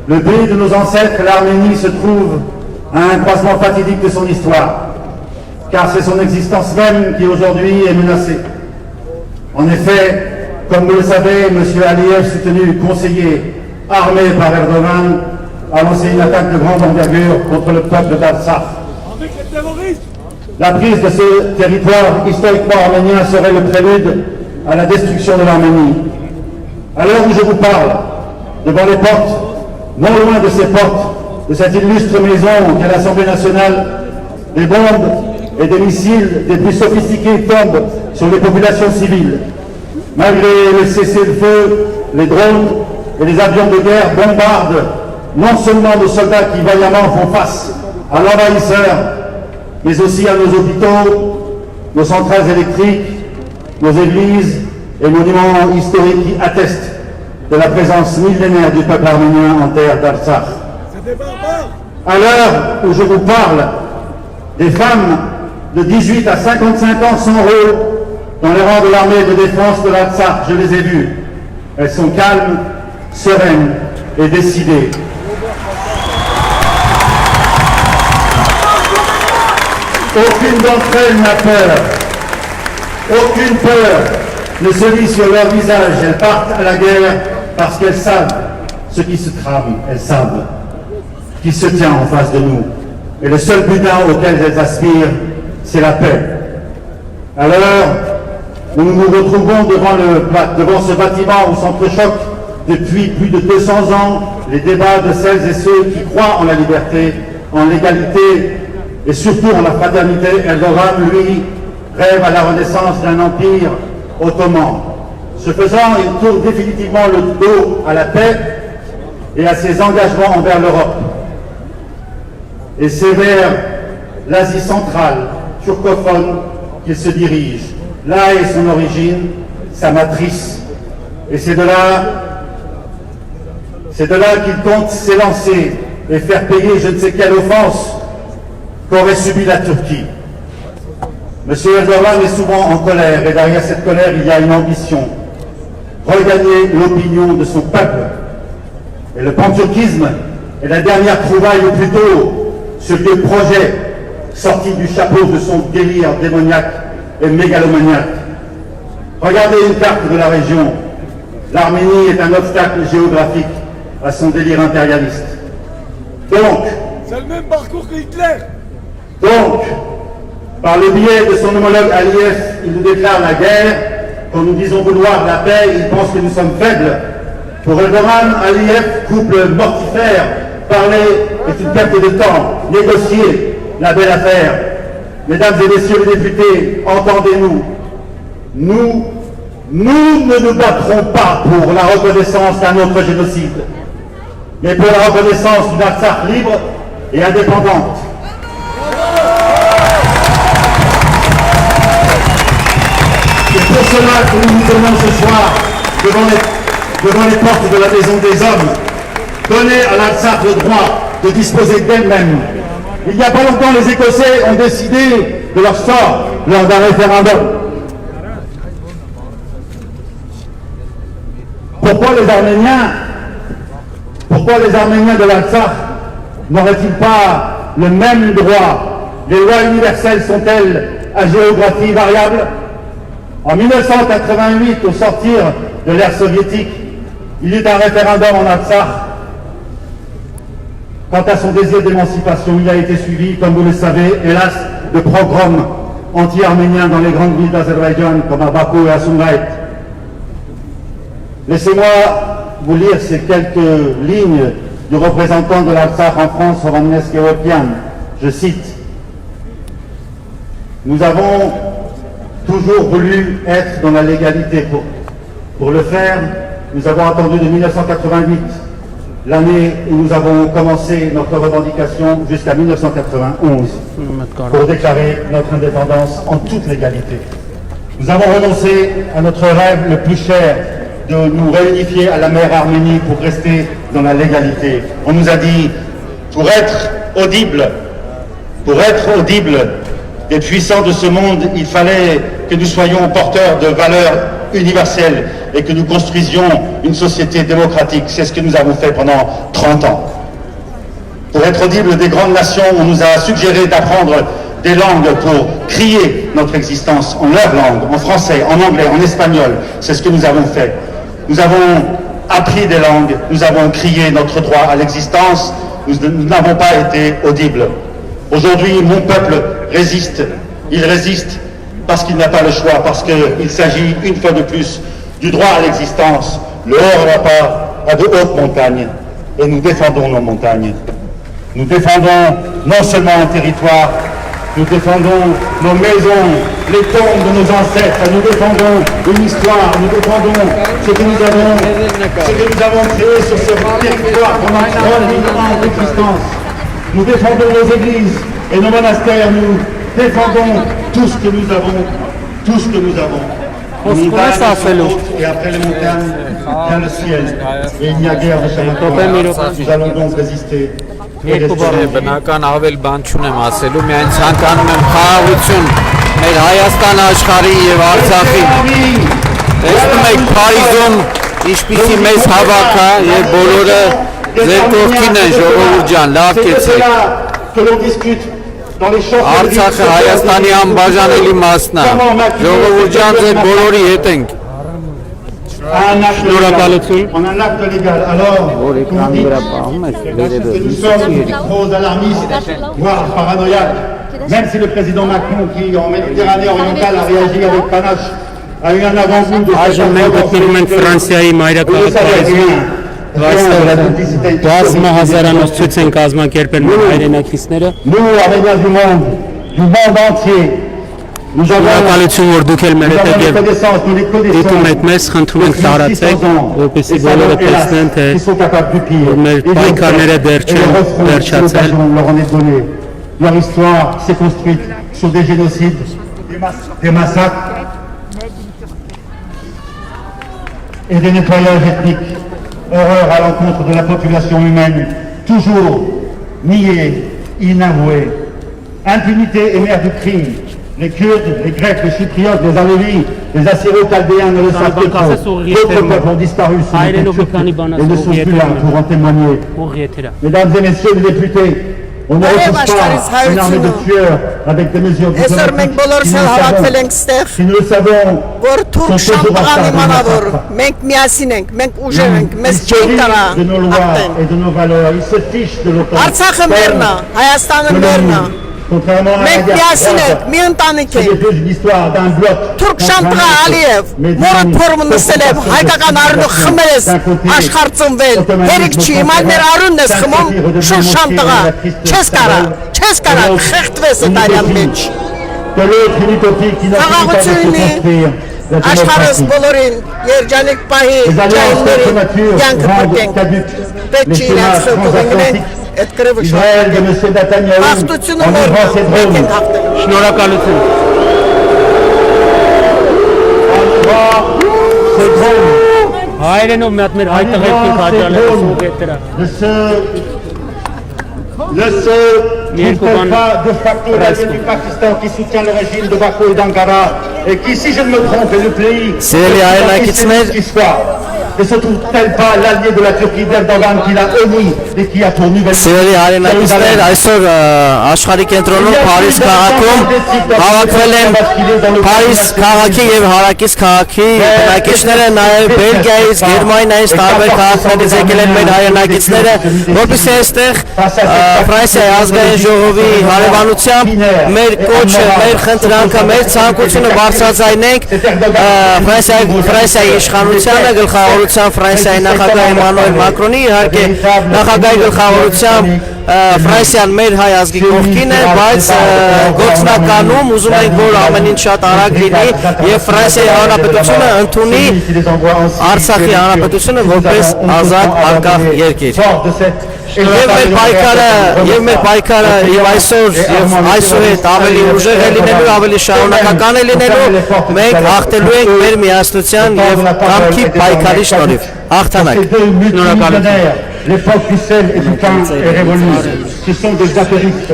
le pays de nos ancêtres, l'Arménie, se trouve à un croisement fatidique de son histoire, car c'est son existence même qui aujourd'hui est menacée. En effet, comme vous le savez, M. Aliyev, soutenu conseiller armé par Erdogan, a lancé une attaque de grande envergure contre le peuple d'Artsakh. La prise de ce territoire historiquement arménien serait le prélude à la destruction de l'Arménie. À l'heure où je vous parle, devant les portes, non loin de ces portes, de cette illustre maison qu'est l'Assemblée nationale, des bombes et des missiles des plus sophistiqués tombent sur les populations civiles. Malgré le cessez-le-feu, les drones et les avions de guerre bombardent non seulement nos soldats qui vaillamment font face à l'envahisseur, mais aussi à nos hôpitaux, nos centrales électriques, nos églises et monuments historiques qui attestent de la présence millénaire du peuple arménien en terre d'Artsakh. À l'heure où je vous parle, des femmes de 18 à 55 ans s'enrôlent dans les rangs de l'armée de défense de l'Artsakh. Je les ai vues. Elles sont calmes, sereines et décidées. Aucune d'entre elles n'a peur. Aucune peur ne se lit sur leur visage. Elles partent à la guerre parce qu'elles savent ce qui se trame. Elles savent qui se tient en face de nous. Et le seul butin auquel elles aspirent, c'est la paix. Alors, nous nous retrouvons devant ce bâtiment où s'entrechoquent depuis plus de 200 ans les débats de celles et ceux qui croient en la liberté, en l'égalité et surtout en la fraternité. Erdogan, lui, rêve à la renaissance d'un empire ottoman. Ce faisant, il tourne définitivement le dos à la paix et à ses engagements envers l'Europe. Et c'est vers l'Asie centrale, turcophone, qu'il se dirige. Là est son origine, sa matrice, et c'est de là qu'il compte s'élancer et faire payer je ne sais quelle offense qu'aurait subi la Turquie. M. Erdogan est souvent en colère, et derrière cette colère, il y a une ambition. Regagner l'opinion de son peuple. Et le panturquisme est la dernière trouvaille, ou plutôt ce vieux projet sorti du chapeau de son délire démoniaque et mégalomaniaque. Regardez une carte de la région. L'Arménie est un obstacle géographique à son délire impérialiste. Donc, c'est le même parcours que Hitler. Donc, par le biais de son homologue Aliyev, il nous déclare la guerre. Quand nous disons vouloir la paix, il pense que nous sommes faibles. Pour Erdogan, Aliyev, couple mortifère, parler est une perte de temps. Négocier, la belle affaire. Mesdames et messieurs les députés, entendez-nous. Nous ne nous battrons pas pour la reconnaissance d'un autre génocide, mais pour la reconnaissance d'une Artsakh libre et indépendante. C'est pour cela que nous nous tenons ce soir devant les portes de la Maison des Hommes. Donner à l'Artsakh le droit de disposer d'elle-même. Il n'y a pas longtemps, les Écossais ont décidé de leur sort lors d'un référendum. Pourquoi les Arméniens de l'Artsakh n'auraient-ils pas le même droit? Les lois universelles sont-elles à géographie variable? En 1988, au sortir de l'ère soviétique, il y eut un référendum en Artsakh. Quant à son désir d'émancipation, il a été suivi, comme vous le savez, hélas, de pogroms anti-arméniens dans les grandes villes d'Azerbaïdjan, comme à Bakou et à Sumgait. Laissez-moi vous lire ces quelques lignes du représentant de l'Artsakh en France, Rovannes Kevopian. Je cite: « Nous avons toujours voulu être dans la légalité. Pour le faire, nous avons attendu de 1988 l'année où nous avons commencé notre revendication jusqu'à 1991 pour déclarer notre indépendance en toute légalité. Nous avons renoncé à notre rêve le plus cher de nous réunifier à la mère Arménie pour rester dans la légalité. On nous a dit, pour être audible des puissants de ce monde, il fallait que nous soyons porteurs de valeurs universelles et que nous construisions une société démocratique. C'est ce que nous avons fait pendant 30 ans. Pour être audible des grandes nations, on nous a suggéré d'apprendre des langues pour crier notre existence en leur langue, en français, en anglais, en espagnol. C'est ce que nous avons fait. Nous avons appris des langues, nous avons crié notre droit à l'existence, nous n'avons pas été audibles. Aujourd'hui, mon peuple résiste. Il résiste parce qu'il n'a pas le choix, parce qu'il s'agit une fois de plus du droit à l'existence. Le Haut-Rapa a de hautes montagnes et nous défendons nos montagnes. Nous défendons non seulement un territoire, nous défendons nos maisons, les tombes de nos ancêtres, nous défendons une histoire, nous défendons ce que nous avons créé sur ce territoire pendant 3000 ans d'existence. Nous défendons nos églises et nos monastères, nous défendons tout ce que nous avons, tout ce que nous avons. Et après les montagnes, vient le ciel. Et il n'y a guère de chamathon. Nous allons donc résister. Բնական ավել բան չունեմ ասելու, միայն ցանկանում եմ խաղաղություն մեր Հայաստան աշխարհի եւ Արցախի։ Տեսնում եք Փարիզում ինչպիսի մեծ հավաք է եւ բոլորը ձեր կողքին են, ժողովուրդ ջան, լավ կեցեք։ Արցախը Հայաստանի անբաժանելի մասն է։ Ժողովուրդ ջան, ձեր բոլորի հետ ենք։ En acte légal. Alors, nous sommes trop alarmistes, voire paranoïaques. Même si le président Macron, qui en Méditerranée orientale a réagi avec panache, a eu un avant-goût de cette Nous, Arméniens du monde entier, Շնորհակալություն, որ դուք էլ մեր հետ եք եւ դիտում եք մեզ, խնդրում ենք տարածեք, որպեսզի բոլորը տեսնեն, թե մեր պայքարները դեռ չեն վերջացել։ Leur histoire s'est construite sur des génocides, des massacres et des nettoyages ethniques. Horreur à l'encontre de la population humaine, toujours niée, inavouée. Impunité et mère du crime. Les Kurdes, les Grecs, les Chypriotes, les Alévis, les Assyro-Chaldéens ne le savent pas trop. D'autres peuples ont disparu sous les Turcs et ne sont plus là pour en témoigner. Mesdames et messieurs les députés, on ne retrouve pas une armée de tueurs avec des mesures diplomatiques. Si nous le savons, sont toujours en charge de nos lois et de nos valeurs. Ils se fichent de l'OTAN. Contrairement à la guerre, c'est plus une histoire d'un bloc. Թուրքշանտղա Ալիև, որը փորմն սելև հայկական արունը խմերես աշխարծնվել, երիք չի, իմալ մեր արունն ես խմում, շուշանտղա, չես կարա, խեղտվես է տարյան մեջ։ Խաղաղությունի, աշխարս բոլորին, երջանիկ պահի, ճայիններին, յանքը պրկենք, պետ չի իրենց խրտուղինգնեն, այդ կրևը շարքենք, հաղթությունը մերնա, պետք ենք հաղթենք։ Շնորհակալություն։ Հայրենով մի հատ մեր հայտղերքին հաճալել սովետերը։ Ne se trompe pas de facto l'allié du Pakistan qui soutient le régime de Bakou et d'Ankara et qui, si je ne me trompe, est le pays qui soit. Ne se trouve-t-elle pas l'allié de la Turquie d'Erdogan qui l'a honni et qui a pour nouvelle Սիրելի հայրենակիցներ, այսօր աշխարհի կենտրոնում Փարիզ քաղաքում հավաքվել են Փարիզ քաղաքի եւ հարակից քաղաքի բնակիչները, նաեւ Բելգիայից, Գերմանիայից, տարբեր քաղաքներից եկել են մեր հայրենակիցները, որպեսզի այստեղ Ֆրանսիայի ազգային ժողովի հարևանությամբ մեր կոչը, մեր խնդրանքը, մեր ցանկությունը բարձրաձայնենք Ֆրանսիայի իշխանությանը, գլխավորությամբ Ֆրանսիայի նախագահ Էմանուել Մակրոնի, իհարկե նախագահի գլխավորությամբ Ֆրանսիան մեր հայ ազգի կողքին է, բայց գործնականում ուզում ենք, որ ամեն ինչ շատ արագ լինի եւ Ֆրանսիայի Հանրապետությունը ընդունի Արցախի Հանրապետությունը որպես ազատ անկախ երկիր։ Եվ մեր պայքարը եւ այսօր ավելի ուժեղ է լինելու, ավելի շարունակական է լինելու, մենք հաղթելու ենք մեր միասնության եւ կամքի պայքարի շնորհիվ։ Հաղթանակ։ L'époque du sel et du pain est révolue. Ce sont des apéristes.